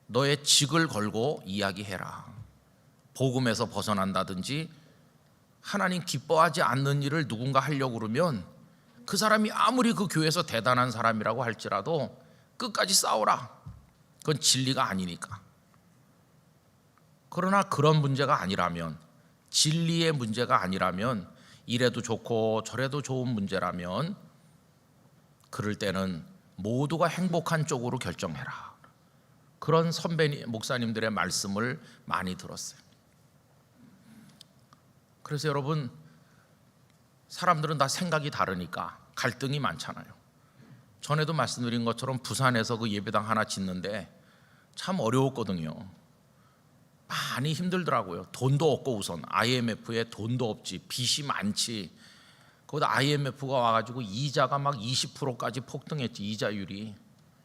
너의 직을 걸고 이야기해라. 복음에서 벗어난다든지 하나님 기뻐하지 않는 일을 누군가 하려고 그러면 그 사람이 아무리 그 교회에서 대단한 사람이라고 할지라도 끝까지 싸워라. 그건 진리가 아니니까. 그러나 그런 문제가 아니라면, 진리의 문제가 아니라면, 이래도 좋고 저래도 좋은 문제라면 그럴 때는 모두가 행복한 쪽으로 결정해라. 그런 선배 목사님들의 말씀을 많이 들었어요. 그래서 여러분, 사람들은 다 생각이 다르니까 갈등이 많잖아요. 전에도 말씀드린 것처럼 부산에서 그 예배당 하나 짓는데 참 어려웠거든요. 많이 힘들더라고요. 돈도 없고, 우선 IMF에 돈도 없지, 빚이 많지. 거기다 IMF가 와가지고 이자가 막 20%까지 폭등했지. 이자율이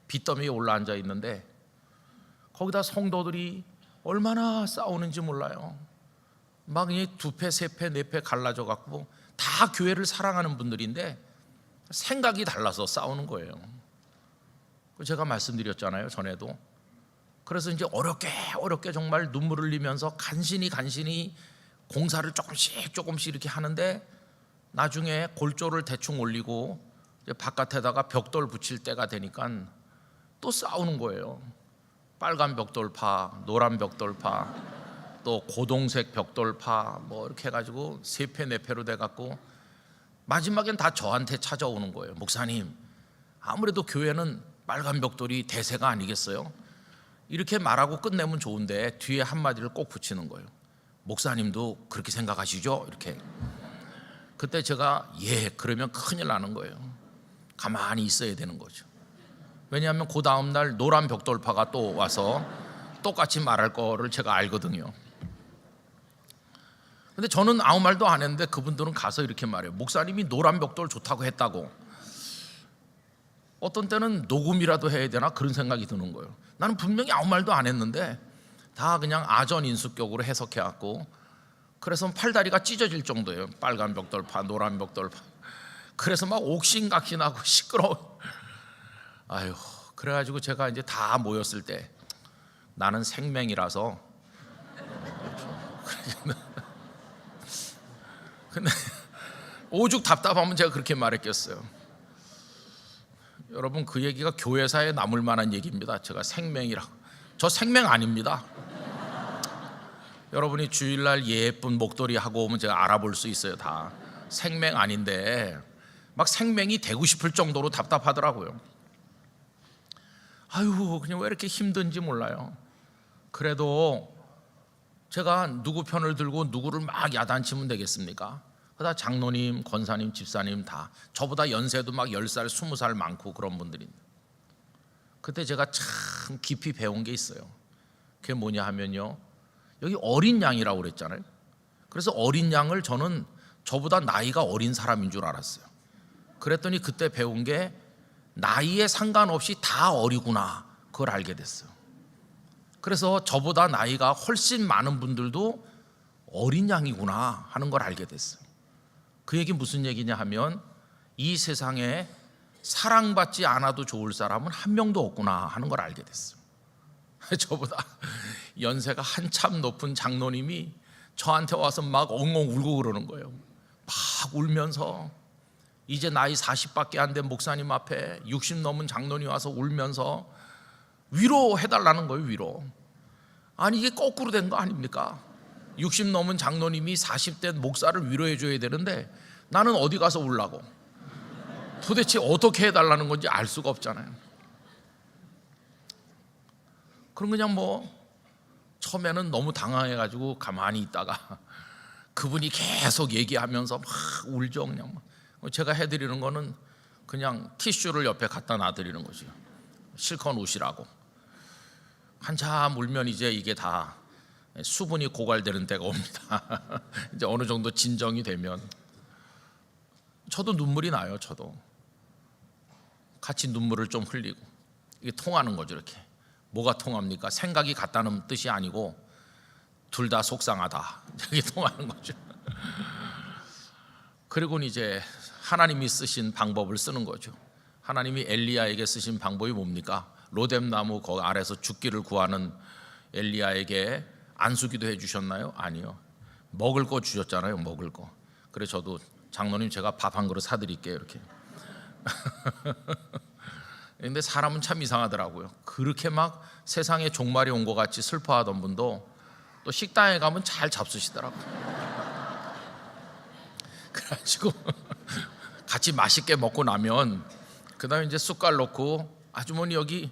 빚더미에 올라앉아 있는데 거기다 성도들이 얼마나 싸우는지 몰라요. 막 두 패, 세 패, 네 패 갈라져 갖고 다 교회를 사랑하는 분들인데 생각이 달라서 싸우는 거예요. 제가 말씀드렸잖아요, 전에도. 그래서 이제 어렵게 정말 눈물을 흘리면서 간신히 공사를 조금씩 이렇게 하는데 나중에 골조를 대충 올리고 이제 바깥에다가 벽돌 붙일 때가 되니까 또 싸우는 거예요. 빨간 벽돌파, 노란 벽돌파, 또 고동색 벽돌파, 뭐 이렇게 해가지고 세 패, 네 패로 돼갖고 마지막엔 다 저한테 찾아오는 거예요. 목사님, 아무래도 교회는 빨간 벽돌이 대세가 아니겠어요? 이렇게 말하고 끝내면 좋은데 뒤에 한마디를 꼭 붙이는 거예요. 목사님도 그렇게 생각하시죠? 이렇게. 그때 제가 그러면 큰일 나는 거예요. 가만히 있어야 되는 거죠. 왜냐하면 그 다음날 노란 벽돌파가 또 와서 똑같이 말할 거를 제가 알거든요. 근데 저는 아무 말도 안 했는데 그분들은 가서 이렇게 말해요. 목사님이 노란 벽돌 좋다고 했다고. 어떤 때는 녹음이라도 해야 되나 그런 생각이 드는 거예요. 나는 분명히 아무 말도 안 했는데 다 그냥 아전인수격으로 해석해갖고, 그래서 팔다리가 찢어질 정도예요. 빨간 벽돌파, 노란 벽돌파. 그래서 막 옥신각신하고 시끄러워. 아유, 그래가지고 제가 이제 다 모였을 때 나는 생명이라서 근데 오죽 답답하면 제가 그렇게 말했겠어요. 여러분, 그 얘기가 교회사에 남을 만한 얘기입니다. 제가 생명이라고. 저 생명 아닙니다. 여러분이 주일날 예쁜 목도리 하고 오면 제가 알아볼 수 있어요. 다 생명 아닌데 막 생명이 되고 싶을 정도로 답답하더라고요. 아유, 그냥 왜 이렇게 힘든지 몰라요. 그래도 제가 누구 편을 들고 누구를 막 야단치면 되겠습니까? 그다 장로님, 권사님, 집사님 다 저보다 연세도 막 10살, 20살 많고 그런 분들인데, 그때 제가 참 깊이 배운 게 있어요. 그게 뭐냐 하면요, 여기 어린 양이라고 그랬잖아요. 그래서 어린 양을 저는 저보다 나이가 어린 사람인 줄 알았어요. 그랬더니 그때 배운 게 나이에 상관없이 다 어리구나, 그걸 알게 됐어요. 그래서 저보다 나이가 훨씬 많은 분들도 어린 양이구나 하는 걸 알게 됐어요. 그 얘기 무슨 얘기냐 하면 이 세상에 사랑받지 않아도 좋을 사람은 한 명도 없구나 하는 걸 알게 됐어요. 저보다 연세가 한참 높은 장로님이 저한테 와서 막 엉엉 울고 그러는 거예요. 막 울면서, 이제 나이 40밖에 안 된 목사님 앞에 60 넘은 장로님이 와서 울면서 위로해달라는 거예요. 위로. 아니, 이게 거꾸로 된 거 아닙니까? 60 넘은 장로님이 40대 목사를 위로해 줘야 되는데 나는 어디 가서 울라고? 도대체 어떻게 해달라는 건지 알 수가 없잖아요. 그럼 그냥 처음에는 너무 당황해가지고 가만히 있다가 그분이 계속 얘기하면서 막 울죠. 그냥 제가 해드리는 거는 그냥 티슈를 옆에 갖다 놔드리는 거죠. 실컷 우시라고. 한참 울면 이제 이게 다 수분이 고갈되는 때가 옵니다. 이제 어느 정도 진정이 되면 저도 눈물이 나요. 저도 같이 눈물을 좀 흘리고, 이게 통하는 거죠. 이렇게. 뭐가 통합니까? 생각이 같다는 뜻이 아니고 둘 다 속상하다, 이게 통하는 거죠. 그리고는 이제 하나님이 쓰신 방법을 쓰는 거죠. 하나님이 엘리야에게 쓰신 방법이 뭡니까? 로뎀나무 거기 아래서 죽기를 구하는 엘리야에게 안수기도 해주셨나요? 아니요. 먹을 거 주셨잖아요. 먹을 거. 그래 저도 장로님 제가 밥 한 그릇 사드릴게요 이렇게. 근데 사람은 참 이상하더라고요. 그렇게 막 세상에 종말이 온 것 같이 슬퍼하던 분도 또 식당에 가면 잘 잡수시더라고요. 그래가지고 같이 맛있게 먹고 나면 그 다음에 이제 숟갈 놓고 아주머니 여기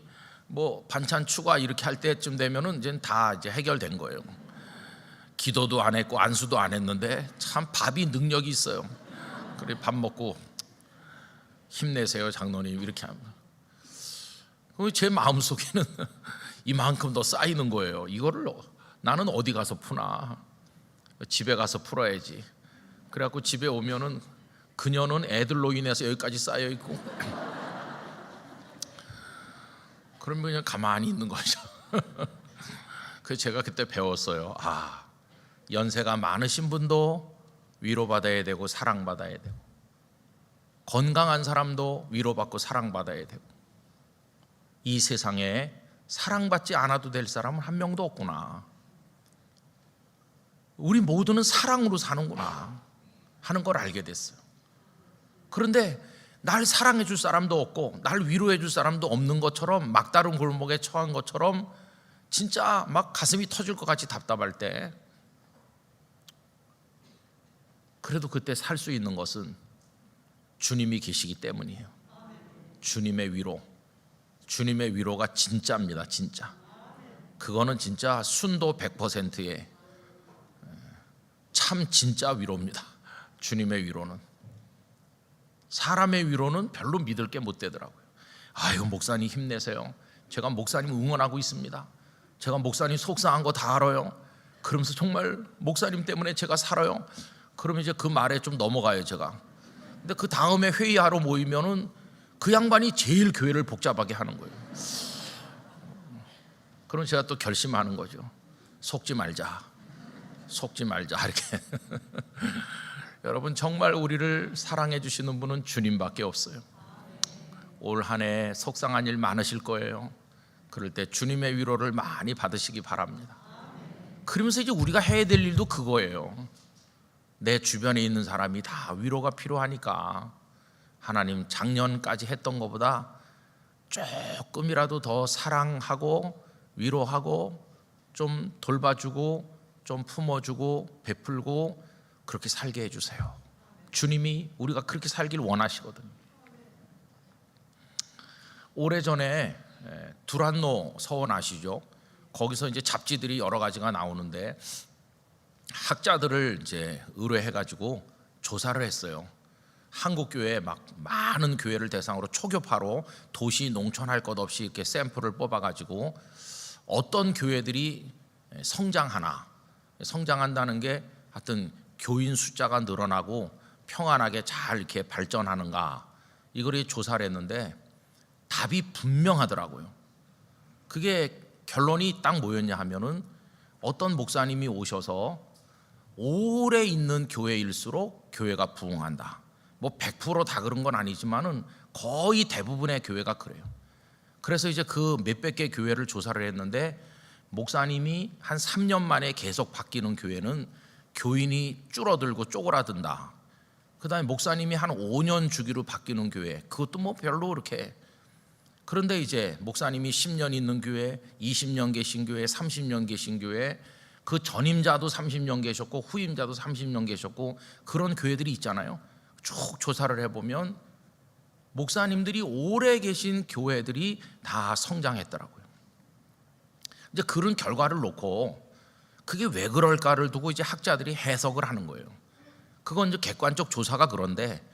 반찬 추가 이렇게 할 때쯤 되면은 이제 다 이제 해결된 거예요. 기도도 안 했고 안수도 안 했는데 참 밥이 능력이 있어요. 그래 밥 먹고 힘내세요 장로님 이렇게 하면 제 마음속에는 이만큼 더 쌓이는 거예요. 이거를 나는 어디 가서 푸나? 집에 가서 풀어야지. 그래갖고 집에 오면은 그녀는 애들로 인해서 여기까지 쌓여 있고 그러면 그냥 가만히 있는 거죠. 그래서 제가 그때 배웠어요. 연세가 많으신 분도 위로받아야 되고 사랑받아야 되고, 건강한 사람도 위로받고 사랑받아야 되고, 이 세상에 사랑받지 않아도 될 사람은 한 명도 없구나. 우리 모두는 사랑으로 사는구나 하는 걸 알게 됐어요. 그런데 날 사랑해 줄 사람도 없고 날 위로해 줄 사람도 없는 것처럼, 막다른 골목에 처한 것처럼 진짜 막 가슴이 터질 것 같이 답답할 때, 그래도 그때 살 수 있는 것은 주님이 계시기 때문이에요. 주님의 위로, 주님의 위로가 진짜입니다. 진짜. 그거는 진짜 순도 100%의 참 진짜 위로입니다. 주님의 위로는. 사람의 위로는 별로 믿을 게 못 되더라고요. 아유 목사님 힘내세요. 제가 목사님 응원하고 있습니다. 제가 목사님 속상한 거 다 알아요. 그러면서 정말 목사님 때문에 제가 살아요. 그러면 이제 그 말에 좀 넘어가요 제가. 근데 그 다음에 회의하러 모이면은 그 양반이 제일 교회를 복잡하게 하는 거예요. 그럼 제가 또 결심하는 거죠. 속지 말자 이렇게. 여러분 정말 우리를 사랑해 주시는 분은 주님밖에 없어요. 올 한 해 속상한 일 많으실 거예요. 그럴 때 주님의 위로를 많이 받으시기 바랍니다. 그러면서 이제 우리가 해야 될 일도 그거예요. 내 주변에 있는 사람이 다 위로가 필요하니까 하나님 작년까지 했던 것보다 조금이라도 더 사랑하고 위로하고 좀 돌봐주고 좀 품어주고 베풀고 그렇게 살게 해주세요. 주님이 우리가 그렇게 살길 원하시거든요. 오래전에 두란노 서원 아시죠? 거기서 이제 잡지들이 여러 가지가 나오는데 학자들을 이제 의뢰해가지고 조사를 했어요. 한국 교회 막 많은 교회를 대상으로 초교파로 도시 농촌 할 것 없이 이렇게 샘플을 뽑아가지고 어떤 교회들이 성장한다는 게 하여튼 교인 숫자가 늘어나고 평안하게 잘 이렇게 발전하는가, 이걸 조사를 했는데 답이 분명하더라고요. 그게 결론이 딱 뭐였냐 하면은 어떤 목사님이 오셔서 오래 있는 교회일수록 교회가 부흥한다. 100% 그런 건 아니지만은 거의 대부분의 교회가 그래요. 그래서 이제 그 몇백 개 교회를 조사를 했는데 목사님이 한 3년 만에 계속 바뀌는 교회는 교인이 줄어들고 쪼그라든다. 그 다음에 목사님이 한 5년 주기로 바뀌는 교회, 그것도 뭐 별로 그렇게. 그런데 이제 목사님이 10년 있는 교회, 20년 계신 교회, 30년 계신 교회, 그 전임자도 30년 계셨고 후임자도 30년 계셨고 그런 교회들이 있잖아요. 쭉 조사를 해보면 목사님들이 오래 계신 교회들이 다 성장했더라고요. 이제 그런 결과를 놓고 그게 왜 그럴까를 두고 이제 학자들이 해석을 하는 거예요. 그건 이제 객관적 조사가 그런데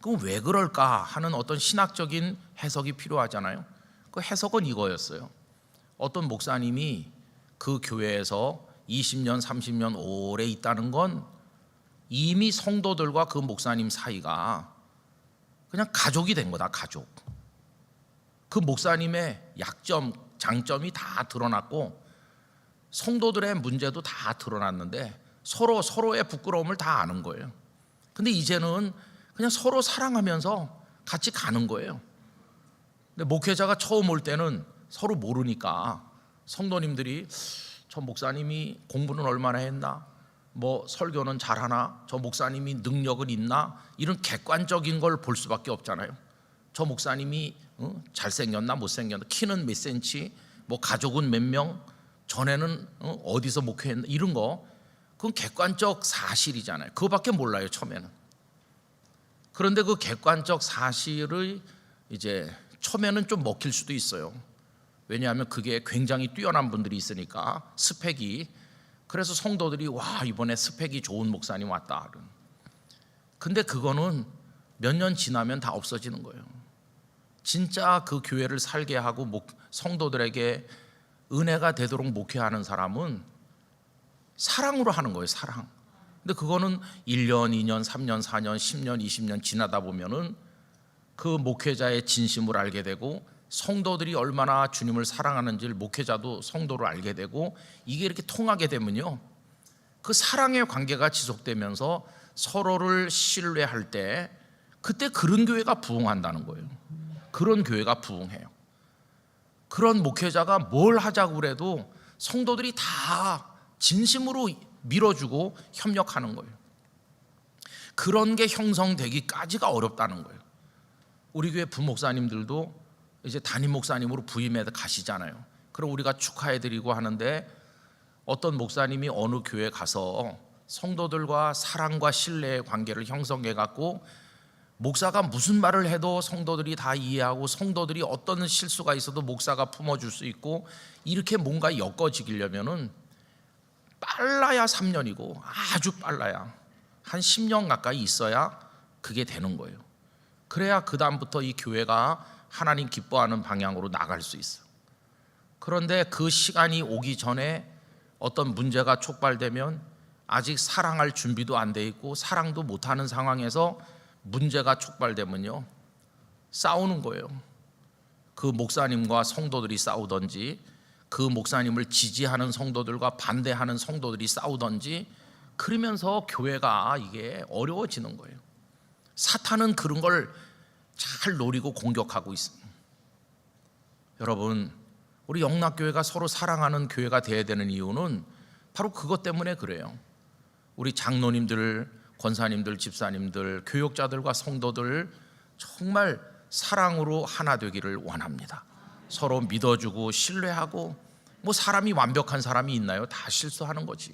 그럼 왜 그럴까 하는 어떤 신학적인 해석이 필요하잖아요. 그 해석은 이거였어요. 어떤 목사님이 그 교회에서 20년, 30년 오래 있다는 건 이미 성도들과 그 목사님 사이가 그냥 가족이 된 거다, 가족. 그 목사님의 약점, 장점이 다 드러났고 성도들의 문제도 다 드러났는데 서로의 부끄러움을 다 아는 거예요. 근데 이제는 그냥 서로 사랑하면서 같이 가는 거예요. 근데 목회자가 처음 올 때는 서로 모르니까 성도님들이 저 목사님이 공부는 얼마나 했나, 뭐 설교는 잘하나, 저 목사님이 능력은 있나, 이런 객관적인 걸 볼 수밖에 없잖아요. 저 목사님이 잘생겼나 못생겼나, 키는 몇 센치, 뭐 가족은 몇 명, 전에는 어디서 목회했나, 이런 거 그건 객관적 사실이잖아요. 그거밖에 몰라요, 처음에는. 그런데 그 객관적 사실을 이제 처음에는 좀 먹힐 수도 있어요. 왜냐하면 그게 굉장히 뛰어난 분들이 있으니까, 스펙이. 그래서 성도들이 와, 이번에 스펙이 좋은 목사님 왔다. 근데 그거는 몇 년 지나면 다 없어지는 거예요. 진짜 그 교회를 살게 하고 성도들에게 은혜가 되도록 목회하는 사람은 사랑으로 하는 거예요, 사랑. 근데 그거는 1년, 2년, 3년, 4년, 10년, 20년 지나다 보면은 그 목회자의 진심을 알게 되고 성도들이 얼마나 주님을 사랑하는지를 목회자도 성도를 알게 되고, 이게 이렇게 통하게 되면요, 그 사랑의 관계가 지속되면서 서로를 신뢰할 때 그때 그런 교회가 부흥한다는 거예요. 그런 교회가 부흥해요. 그런 목회자가 뭘 하자고 그래도 성도들이 다 진심으로 밀어주고 협력하는 거예요. 그런 게 형성되기까지가 어렵다는 거예요. 우리 교회 부목사님들도 이제 담임 목사님으로 부임해 가시잖아요. 그럼 우리가 축하해드리고 하는데 어떤 목사님이 어느 교회 가서 성도들과 사랑과 신뢰의 관계를 형성해 갖고 목사가 무슨 말을 해도 성도들이 다 이해하고 성도들이 어떤 실수가 있어도 목사가 품어줄 수 있고, 이렇게 뭔가 엮어지기려면은 빨라야 3년이고 아주 빨라야 한 10년 가까이 있어야 그게 되는 거예요. 그래야 그 다음부터 이 교회가 하나님 기뻐하는 방향으로 나갈 수 있어요. 그런데 그 시간이 오기 전에 어떤 문제가 촉발되면 아직 사랑할 준비도 안 돼 있고 사랑도 못하는 상황에서 문제가 촉발되면요, 싸우는 거예요. 그 목사님과 성도들이 싸우던지, 그 목사님을 지지하는 성도들과 반대하는 성도들이 싸우던지, 그러면서 교회가 이게 어려워지는 거예요. 사탄은 그런 걸 잘 노리고 공격하고 있습니다. 여러분, 우리 영락교회가 서로 사랑하는 교회가 되어야 되는 이유는 바로 그것 때문에 그래요. 우리 장로님들, 권사님들, 집사님들, 교역자들과 성도들 정말 사랑으로 하나 되기를 원합니다. 서로 믿어주고 신뢰하고, 뭐 사람이 완벽한 사람이 있나요? 다 실수하는 거지.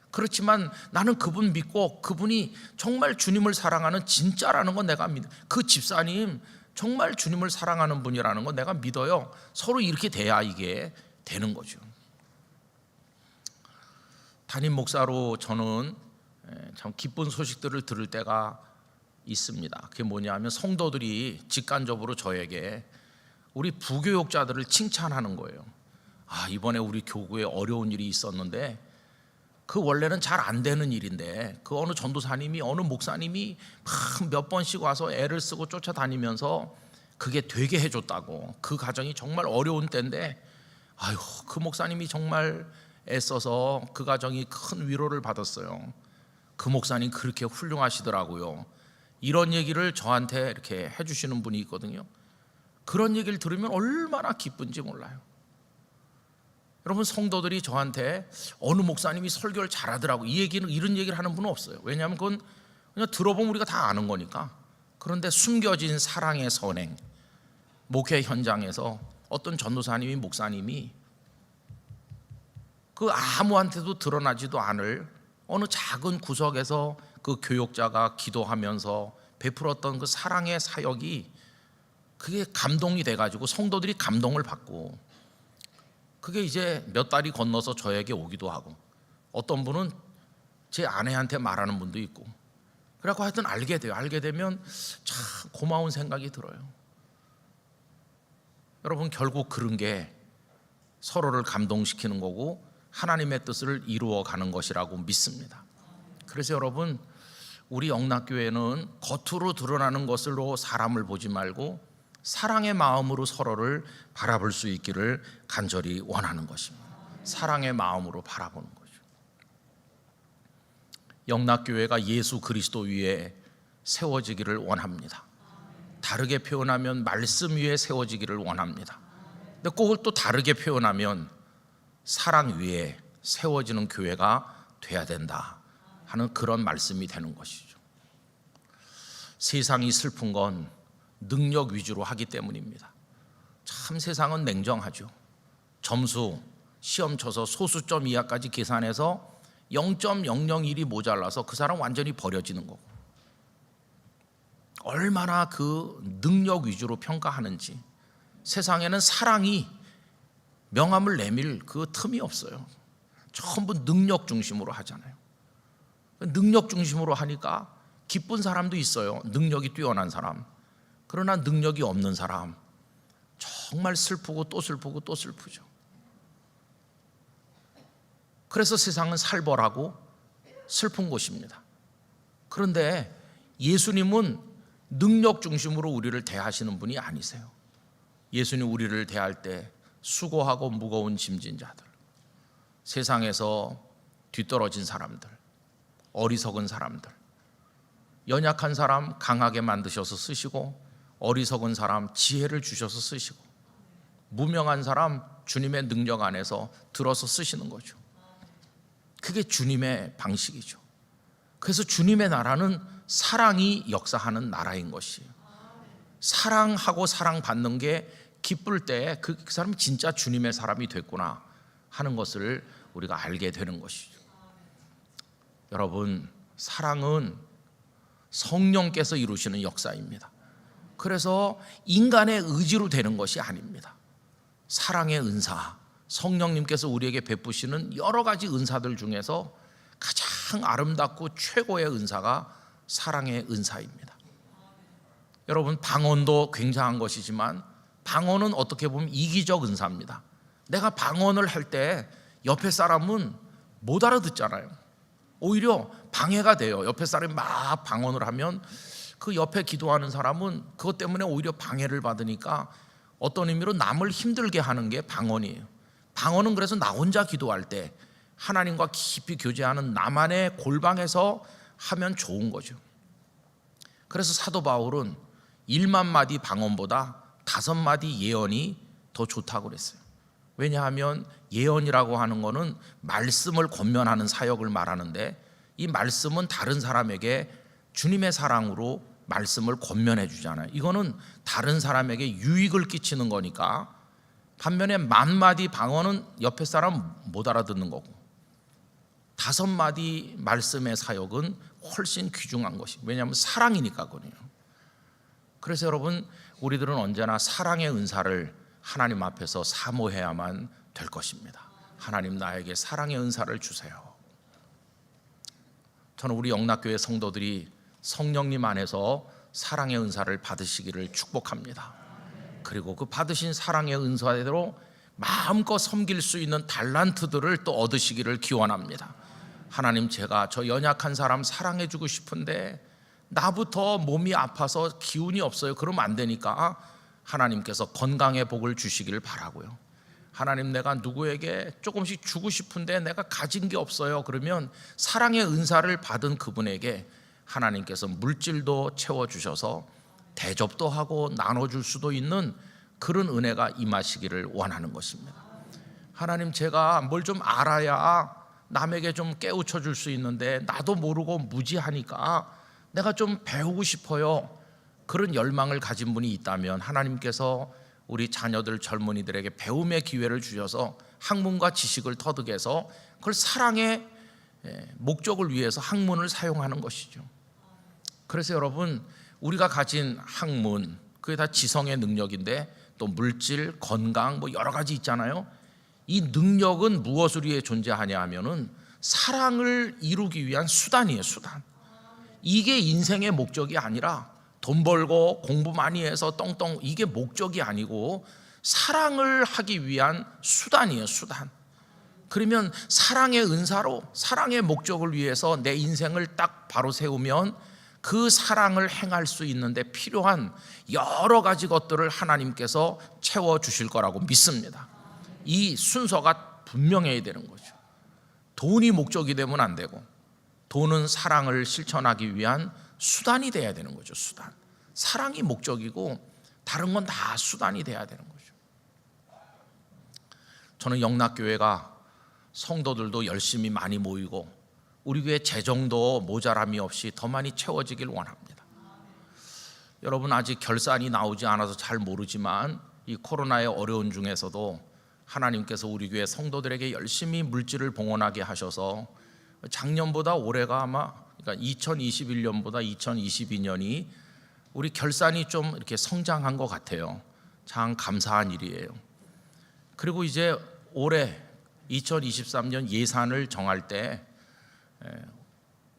그렇지만 나는 그분 믿고 그분이 정말 주님을 사랑하는 진짜라는 건 내가 믿어. 그 집사님 정말 주님을 사랑하는 분이라는 건 내가 믿어요. 서로 이렇게 돼야 이게 되는 거죠. 담임 목사로 저는 참 기쁜 소식들을 들을 때가 있습니다. 그게 뭐냐면 성도들이 직간접으로 저에게 우리 부교역자들을 칭찬하는 거예요. 아, 이번에 우리 교구에 어려운 일이 있었는데 그 원래는 잘 안 되는 일인데 그 어느 전도사님이, 어느 목사님이 막 몇 번씩 와서 애를 쓰고 쫓아다니면서 그게 되게 해줬다고. 그 가정이 정말 어려운 때인데 아유, 그 목사님이 정말 애써서 그 가정이 큰 위로를 받았어요. 그 목사님 그렇게 훌륭하시더라고요. 이런 얘기를 저한테 이렇게 해주시는 분이 있거든요. 그런 얘기를 들으면 얼마나 기쁜지 몰라요. 여러분, 성도들이 저한테 어느 목사님이 설교를 잘하더라고 이런 얘기를 하는 분은 없어요. 왜냐하면 그건 그냥 들어보면 우리가 다 아는 거니까. 그런데 숨겨진 사랑의 선행, 목회 현장에서 어떤 전도사님이 목사님이 그 아무한테도 드러나지도 않을 어느 작은 구석에서 그 교역자가 기도하면서 베풀었던 그 사랑의 사역이 그게 감동이 돼가지고 성도들이 감동을 받고, 그게 이제 몇 달이 건너서 저에게 오기도 하고, 어떤 분은 제 아내한테 말하는 분도 있고, 그래갖고 하여튼 알게 돼요. 알게 되면 참 고마운 생각이 들어요. 여러분, 결국 그런 게 서로를 감동시키는 거고 하나님의 뜻을 이루어가는 것이라고 믿습니다. 그래서 여러분, 우리 영락교회는 겉으로 드러나는 것으로 사람을 보지 말고 사랑의 마음으로 서로를 바라볼 수 있기를 간절히 원하는 것입니다. 사랑의 마음으로 바라보는 거죠. 영락교회가 예수 그리스도 위에 세워지기를 원합니다. 다르게 표현하면 말씀 위에 세워지기를 원합니다. 근데 그걸 또 다르게 표현하면 사랑 위에 세워지는 교회가 돼야 된다 하는 그런 말씀이 되는 것이죠. 세상이 슬픈 건 능력 위주로 하기 때문입니다. 참 세상은 냉정하죠. 점수 시험 쳐서 소수점 이하까지 계산해서 0.001이 모자라서 그 사람 완전히 버려지는 거고, 얼마나 그 능력 위주로 평가하는지. 세상에는 사랑이 명함을 내밀 그 틈이 없어요. 전부 능력 중심으로 하잖아요. 능력 중심으로 하니까 기쁜 사람도 있어요. 능력이 뛰어난 사람. 그러나 능력이 없는 사람 정말 슬프고 또 슬프고 또 슬프죠. 그래서 세상은 살벌하고 슬픈 곳입니다. 그런데 예수님은 능력 중심으로 우리를 대하시는 분이 아니세요. 예수님 우리를 대할 때 수고하고 무거운 짐진 자들, 세상에서 뒤떨어진 사람들, 어리석은 사람들, 연약한 사람 강하게 만드셔서 쓰시고, 어리석은 사람 지혜를 주셔서 쓰시고, 무명한 사람 주님의 능력 안에서 들어서 쓰시는 거죠. 그게 주님의 방식이죠. 그래서 주님의 나라는 사랑이 역사하는 나라인 것이에요. 사랑하고 사랑받는 게 기쁠 때 그 사람이 진짜 주님의 사람이 됐구나 하는 것을 우리가 알게 되는 것이죠. 여러분, 사랑은 성령께서 이루시는 역사입니다. 그래서 인간의 의지로 되는 것이 아닙니다. 사랑의 은사, 성령님께서 우리에게 베푸시는 여러 가지 은사들 중에서 가장 아름답고 최고의 은사가 사랑의 은사입니다. 여러분, 방언도 굉장한 것이지만 방언은 어떻게 보면 이기적 은사입니다. 내가 방언을 할 때 옆에 사람은 못 알아듣잖아요. 오히려 방해가 돼요. 옆에 사람이 막 방언을 하면 그 옆에 기도하는 사람은 그것 때문에 오히려 방해를 받으니까 어떤 의미로 남을 힘들게 하는 게 방언이에요. 방언은 그래서 나 혼자 기도할 때 하나님과 깊이 교제하는 나만의 골방에서 하면 좋은 거죠. 그래서 사도 바울은 1만 마디 방언보다 5마디 예언이 더 좋다고 그랬어요. 왜냐하면 예언이라고 하는 거는 말씀을 권면하는 사역을 말하는데, 이 말씀은 다른 사람에게 주님의 사랑으로 말씀을 권면해 주잖아요. 이거는 다른 사람에게 유익을 끼치는 거니까. 반면에 10,000마디 방언은 옆에 사람 못 알아듣는 거고, 5마디 말씀의 사역은 훨씬 귀중한 것이, 왜냐하면 사랑이니까 그래요. 그래서 여러분, 우리들은 언제나 사랑의 은사를 하나님 앞에서 사모해야만 될 것입니다. 하나님, 나에게 사랑의 은사를 주세요. 저는 우리 영락교회 성도들이 성령님 안에서 사랑의 은사를 받으시기를 축복합니다. 그리고 그 받으신 사랑의 은사대로 마음껏 섬길 수 있는 달란트들을 또 얻으시기를 기원합니다. 하나님, 제가 저 연약한 사람 사랑해주고 싶은데 나부터 몸이 아파서 기운이 없어요. 그러면 안 되니까 하나님께서 건강의 복을 주시기를 바라고요. 하나님, 내가 누구에게 조금씩 주고 싶은데 내가 가진 게 없어요. 그러면 사랑의 은사를 받은 그분에게 하나님께서 물질도 채워주셔서 대접도 하고 나눠줄 수도 있는 그런 은혜가 임하시기를 원하는 것입니다. 하나님, 제가 뭘 좀 알아야 남에게 좀 깨우쳐 줄 수 있는데 나도 모르고 무지하니까 내가 좀 배우고 싶어요. 그런 열망을 가진 분이 있다면 하나님께서 우리 자녀들, 젊은이들에게 배움의 기회를 주셔서 학문과 지식을 터득해서 그걸 사랑의 목적을 위해서 학문을 사용하는 것이죠. 그래서 여러분, 우리가 가진 학문, 그게 다 지성의 능력인데 또 물질, 건강 뭐 여러 가지 있잖아요. 이 능력은 무엇을 위해 존재하냐 하면은 사랑을 이루기 위한 수단이에요. 수단. 이게 인생의 목적이 아니라 돈 벌고 공부 많이 해서 떵떵, 이게 목적이 아니고 사랑을 하기 위한 수단이에요. 수단. 그러면 사랑의 은사로 사랑의 목적을 위해서 내 인생을 딱 바로 세우면 그 사랑을 행할 수 있는데 필요한 여러 가지 것들을 하나님께서 채워주실 거라고 믿습니다. 이 순서가 분명해야 되는 거죠. 돈이 목적이 되면 안 되고, 돈은 사랑을 실천하기 위한 수단이 돼야 되는 거죠. 수단. 사랑이 목적이고 다른 건 다 수단이 돼야 되는 거죠. 저는 영락교회가 성도들도 열심히 많이 모이고 우리 교회 재정도 모자람이 없이 더 많이 채워지길 원합니다. 여러분, 아직 결산이 나오지 않아서 잘 모르지만 이 코로나의 어려운 중에서도 하나님께서 우리 교회 성도들에게 열심히 물질을 봉헌하게 하셔서 작년보다 올해가 아마, 그러니까 2021년보다 2022년이 우리 결산이 좀 이렇게 성장한 것 같아요. 참 감사한 일이에요. 그리고 이제 올해 2023년 예산을 정할 때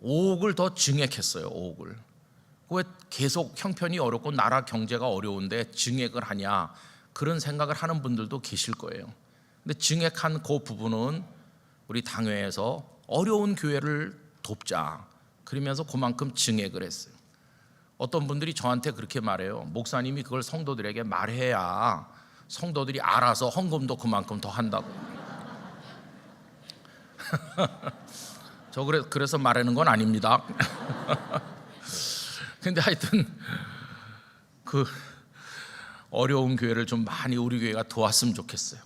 5억을 더 증액했어요. 5억을. 왜 계속 형편이 어렵고 나라 경제가 어려운데 증액을 하냐, 그런 생각을 하는 분들도 계실 거예요. 근데 증액한 그 부분은 우리 당회에서 어려운 교회를 돕자, 그러면서 그만큼 증액을 했어요. 어떤 분들이 저한테 그렇게 말해요. 목사님이 그걸 성도들에게 말해야 성도들이 알아서 헌금도 그만큼 더 한다고. 저 그래서 말하는 건 아닙니다. 근데 하여튼 그 어려운 교회를 좀 많이 우리 교회가 도왔으면 좋겠어요.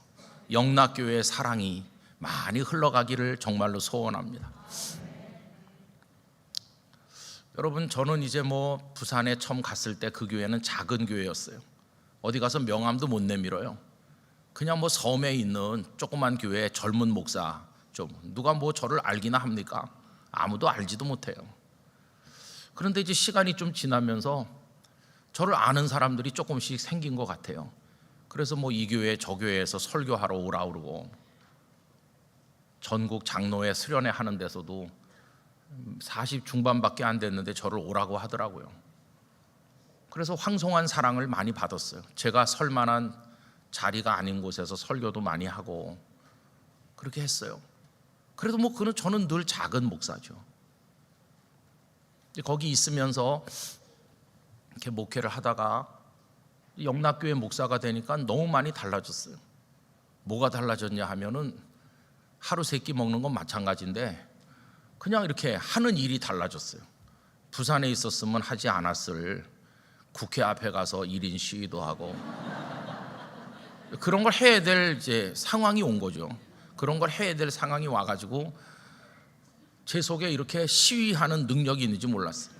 영락교회의 사랑이 많이 흘러가기를 정말로 소원합니다. 여러분, 저는 이제 뭐 부산에 처음 갔을 때 그 교회는 작은 교회였어요. 어디 가서 명함도 못 내밀어요. 그냥 뭐 섬에 있는 조그만 교회 젊은 목사, 좀 누가 뭐 저를 알기나 합니까? 아무도 알지도 못해요. 그런데 이제 시간이 좀 지나면서 저를 아는 사람들이 조금씩 생긴 것 같아요. 그래서 뭐 이 교회 저 교회에서 설교하러 오라 그러고, 전국 장로회 수련회 하는 데서도 40 중반밖에 안 됐는데 저를 오라고 하더라고요. 그래서 황송한 사랑을 많이 받았어요. 제가 설 만한 자리가 아닌 곳에서 설교도 많이 하고 그렇게 했어요. 그래도 뭐 저는 늘 작은 목사죠. 거기 있으면서 이렇게 목회를 하다가 영락교회 목사가 되니까 너무 많이 달라졌어요. 뭐가 달라졌냐 하면은 하루 세 끼 먹는 건 마찬가지인데 그냥 이렇게 하는 일이 달라졌어요. 부산에 있었으면 하지 않았을 국회 앞에 가서 1인 시위도 하고 그런 걸 해야 될 이제 상황이 온 거죠. 그런 걸 해야 될 상황이 와가지고 제 속에 이렇게 시위하는 능력이 있는지 몰랐어요.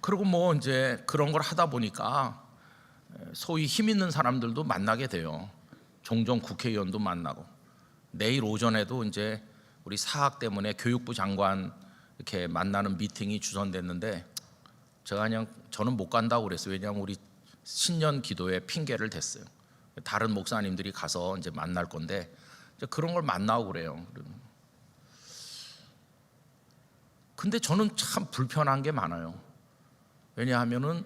그리고 뭐 이제 그런 걸 하다 보니까 소위 힘 있는 사람들도 만나게 돼요. 종종 국회의원도 만나고, 내일 오전에도 이제 우리 사학 때문에 교육부 장관 이렇게 만나는 미팅이 주선됐는데 제가 그냥 저는 못 간다고 그랬어요. 왜냐하면 우리 신년 기도에 핑계를 댔어요. 다른 목사님들이 가서 이제 만날 건데 이제 그런 걸 만나고 그래요. 근데 저는 참 불편한 게 많아요. 왜냐하면은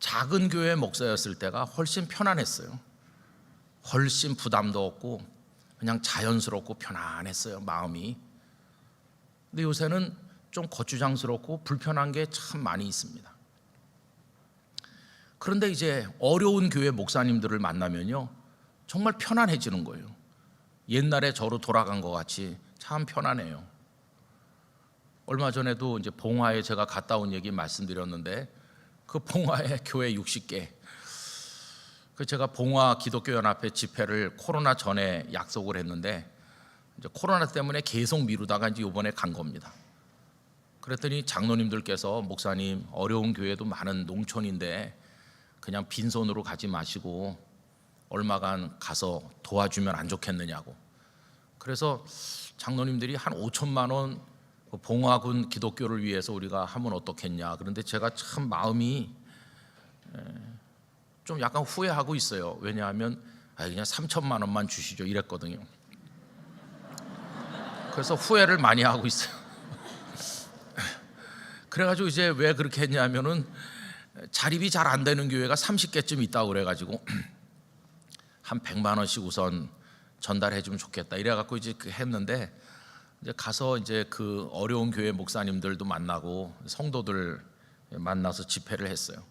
작은 교회 목사였을 때가 훨씬 편안했어요. 훨씬 부담도 없고 그냥 자연스럽고 편안했어요, 마음이. 근데 요새는 좀 거추장스럽고 불편한 게 참 많이 있습니다. 그런데 이제 어려운 교회 목사님들을 만나면요 정말 편안해지는 거예요. 옛날에 저로 돌아간 것 같이 참 편안해요. 얼마 전에도 이제 봉화에 제가 갔다 온 얘기 말씀드렸는데 그 봉화에 교회 60개, 제가 봉화 기독교연합회 집회를 코로나 전에 약속을 했는데 이제 코로나 때문에 계속 미루다가 이제 이번에 간 겁니다. 그랬더니 장로님들께서 목사님 어려운 교회도 많은 농촌인데 그냥 빈손으로 가지 마시고 얼마간 가서 도와주면 안 좋겠느냐고. 그래서 장로님들이 한 5천만 원 봉화군 기독교를 위해서 우리가 하면 어떻겠냐. 그런데 제가 참 마음이 좀 약간 후회하고 있어요. 왜냐하면 그냥 3천만 원만 주시죠 이랬거든요. 그래서 후회를 많이 하고 있어요. 그래가지고 이제 왜 그렇게 했냐면은 자립이 잘 안 되는 교회가 30개쯤 있다고 그래가지고 한 100만 원씩 우선 전달해 주면 좋겠다 이래갖고 이제 했는데, 이제 가서 이제 그 어려운 교회 목사님들도 만나고 성도들 만나서 집회를 했어요.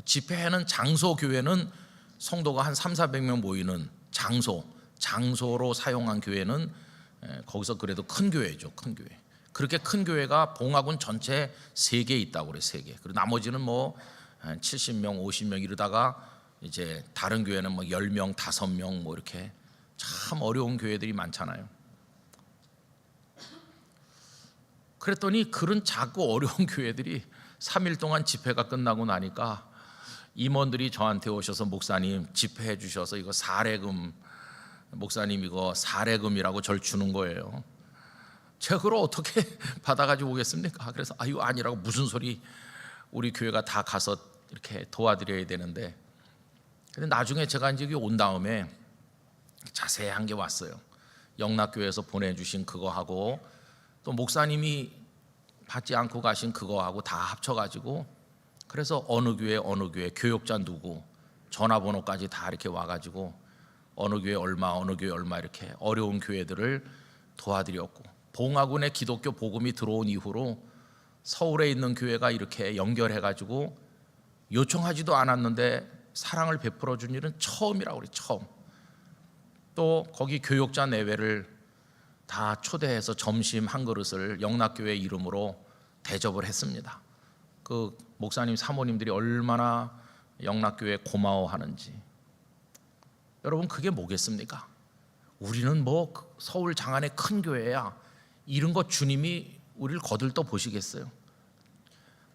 집회는 장소, 교회는 성도가 한 300~400명 모이는 장소로 사용한 교회는 거기서 그래도 큰 교회죠. 큰 교회. 그렇게 큰 교회가 봉화군 전체 3개 있다고 그래요. 3개. 그리고 나머지는 뭐 70명, 50명 이러다가 이제 다른 교회는 뭐 10명, 5명 뭐 이렇게 참 어려운 교회들이 많잖아요. 그랬더니 그런 작고 어려운 교회들이 3일 동안 집회가 끝나고 나니까 임원들이 저한테 오셔서 목사님 집회해 주셔서 이거 사례금, 목사님 이거 사례금이라고 절 주는 거예요. 제가 그걸 어떻게 받아가지고 오겠습니까? 그래서 이거 아니라고, 무슨 소리, 우리 교회가 다 가서 이렇게 도와드려야 되는데. 근데 나중에 제가 이제 여기 온 다음에 자세한 게 왔어요. 영락교회에서 보내주신 그거하고 또 목사님이 받지 않고 가신 그거하고 다 합쳐가지고, 그래서 어느 교회 교역자 누구 전화번호까지 다 이렇게 와가지고 어느 교회 얼마, 어느 교회 얼마 이렇게 어려운 교회들을 도와드렸고, 봉화군의 기독교 복음이 들어온 이후로 서울에 있는 교회가 이렇게 연결해가지고 요청하지도 않았는데 사랑을 베풀어 준 일은 처음이라고 그래요. 처음. 또 거기 교역자 내외를 다 초대해서 점심 한 그릇을 영락교회 이름으로 대접을 했습니다. 그 목사님 사모님들이 얼마나 영락교회 고마워하는지. 여러분, 그게 뭐겠습니까? 우리는 뭐 서울 장안의 큰 교회야, 이런 거 주님이 우리를 거들떠 보시겠어요?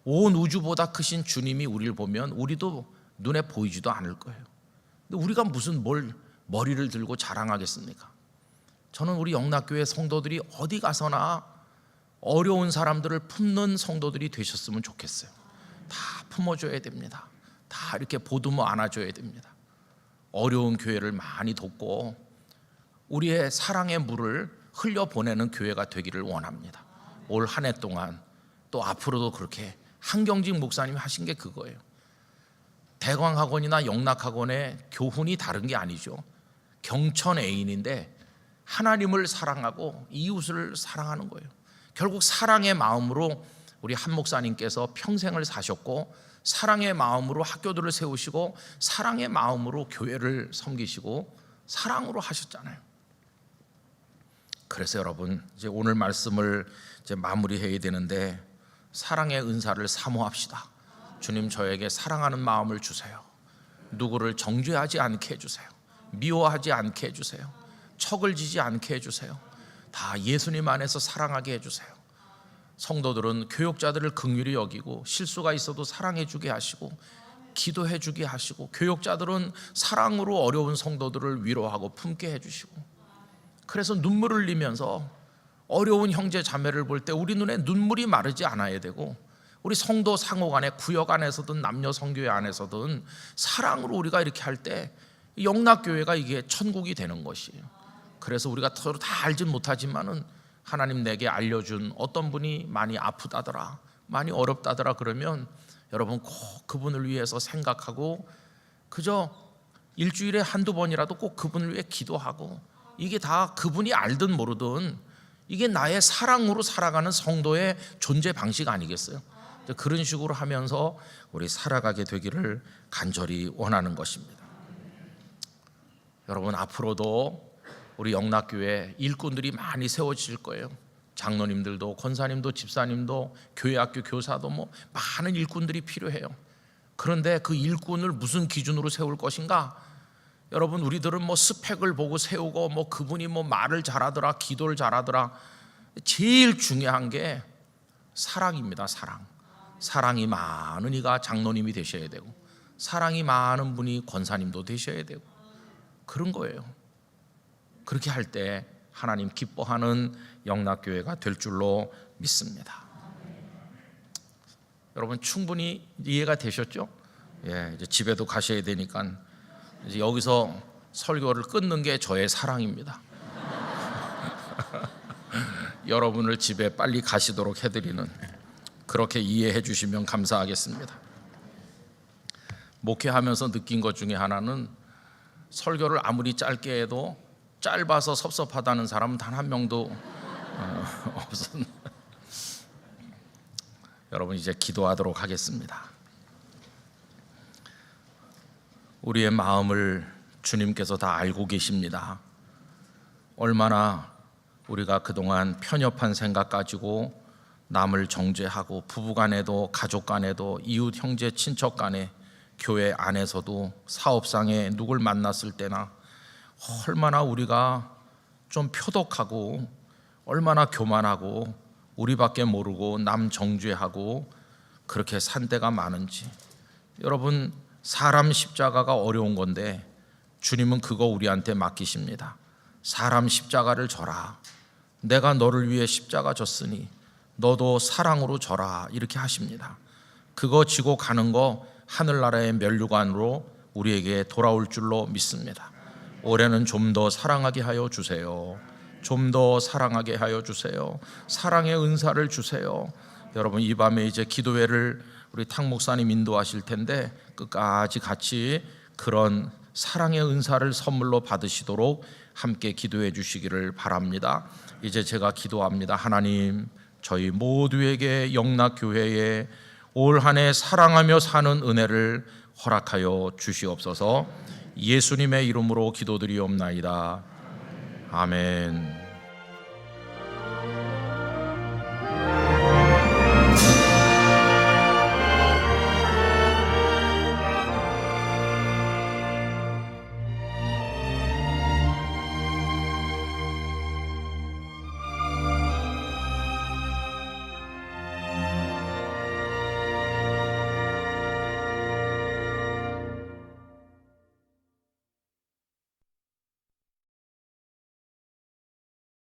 온 우주보다 크신 주님이 우리를 보면 우리도 눈에 보이지도 않을 거예요. 근데 우리가 무슨 머리를 들고 자랑하겠습니까? 저는 우리 영락교회 성도들이 어디 가서나 어려운 사람들을 품는 성도들이 되셨으면 좋겠어요. 다 품어줘야 됩니다. 다 이렇게 보듬어 안아줘야 됩니다. 어려운 교회를 많이 돕고 우리의 사랑의 물을 흘려보내는 교회가 되기를 원합니다. 올 한 해 동안 또 앞으로도 그렇게 한경직 목사님이 하신 게 그거예요. 대광학원이나 영락학원의 교훈이 다른 게 아니죠. 경천애인인데 하나님을 사랑하고 이웃을 사랑하는 거예요. 결국 사랑의 마음으로 우리 한 목사님께서 평생을 사셨고, 사랑의 마음으로 학교들을 세우시고, 사랑의 마음으로 교회를 섬기시고, 사랑으로 하셨잖아요. 그래서 여러분, 이제 오늘 말씀을 이제 마무리해야 되는데, 사랑의 은사를 사모합시다. 주님, 저에게 사랑하는 마음을 주세요. 누구를 정죄하지 않게 해주세요. 미워하지 않게 해주세요. 척을 지지 않게 해주세요. 다 예수님 안에서 사랑하게 해주세요. 성도들은 교역자들을 긍휼히 여기고, 실수가 있어도 사랑해 주게 하시고, 기도해 주게 하시고, 교역자들은 사랑으로 어려운 성도들을 위로하고 품게 해주시고, 그래서 눈물을 흘리면서 어려운 형제 자매를 볼 때 우리 눈에 눈물이 마르지 않아야 되고, 우리 성도 상호간에 구역 안에서든 남녀 성교회 안에서든 사랑으로 우리가 이렇게 할 때 영락교회가 이게 천국이 되는 것이에요. 그래서 우리가 서로 다 알진 못하지만은 하나님 내게 알려준 어떤 분이 많이 아프다더라, 많이 어렵다더라 그러면 여러분 꼭 그분을 위해서 생각하고, 그저 일주일에 한두 번이라도 꼭 그분을 위해 기도하고, 이게 다 그분이 알든 모르든 이게 나의 사랑으로 살아가는 성도의 존재 방식 아니겠어요? 그런 식으로 하면서 우리 살아가게 되기를 간절히 원하는 것입니다. 여러분, 앞으로도 우리 영락교회 일꾼들이 많이 세워질 거예요. 장로님들도, 권사님도, 집사님도, 교회학교 교사도 뭐 많은 일꾼들이 필요해요. 그런데 그 일꾼을 무슨 기준으로 세울 것인가? 여러분, 우리들은 뭐 스펙을 보고 세우고 뭐 그분이 뭐 말을 잘하더라, 기도를 잘하더라. 제일 중요한 게 사랑입니다. 사랑이 많은 이가 장로님이 되셔야 되고, 사랑이 많은 분이 권사님도 되셔야 되고, 그런 거예요. 그렇게 할 때 하나님 기뻐하는 영락교회가 될 줄로 믿습니다. 여러분, 충분히 이해가 되셨죠? 예, 이제 집에도 가셔야 되니까 이제 여기서 설교를 끊는 게 저의 사랑입니다. 여러분을 집에 빨리 가시도록 해드리는, 그렇게 이해해 주시면 감사하겠습니다. 목회하면서 느낀 것 중에 하나는, 설교를 아무리 짧게 해도 짧아서 섭섭하다는 사람은 단 한 명도 없었는데, 여러분, 이제 기도하도록 하겠습니다. 우리의 마음을 주님께서 다 알고 계십니다. 얼마나 우리가 그동안 편협한 생각 가지고 남을 정죄하고, 부부간에도 가족간에도 이웃 형제 친척 간에 교회 안에서도 사업상에 누굴 만났을 때나 얼마나 우리가 좀 표독하고, 얼마나 교만하고 우리밖에 모르고 남 정죄하고 그렇게 산 때가 많은지. 여러분, 사람 십자가가 어려운 건데 주님은 그거 우리한테 맡기십니다. 사람 십자가를 져라. 내가 너를 위해 십자가 졌으니 너도 사랑으로 져라. 이렇게 하십니다. 그거 지고 가는 거 하늘나라의 면류관으로 우리에게 돌아올 줄로 믿습니다. 올해는 좀 더 사랑하게 하여 주세요. 좀 더 사랑하게 하여 주세요. 사랑의 은사를 주세요. 여러분, 이 밤에 이제 기도회를 우리 탁 목사님 인도하실 텐데 끝까지 같이 그런 사랑의 은사를 선물로 받으시도록 함께 기도해 주시기를 바랍니다. 이제 제가 기도합니다. 하나님, 저희 모두에게 영락교회에 올 한 해 사랑하며 사는 은혜를 허락하여 주시옵소서. 예수님의 이름으로 기도드리옵나이다. 아멘.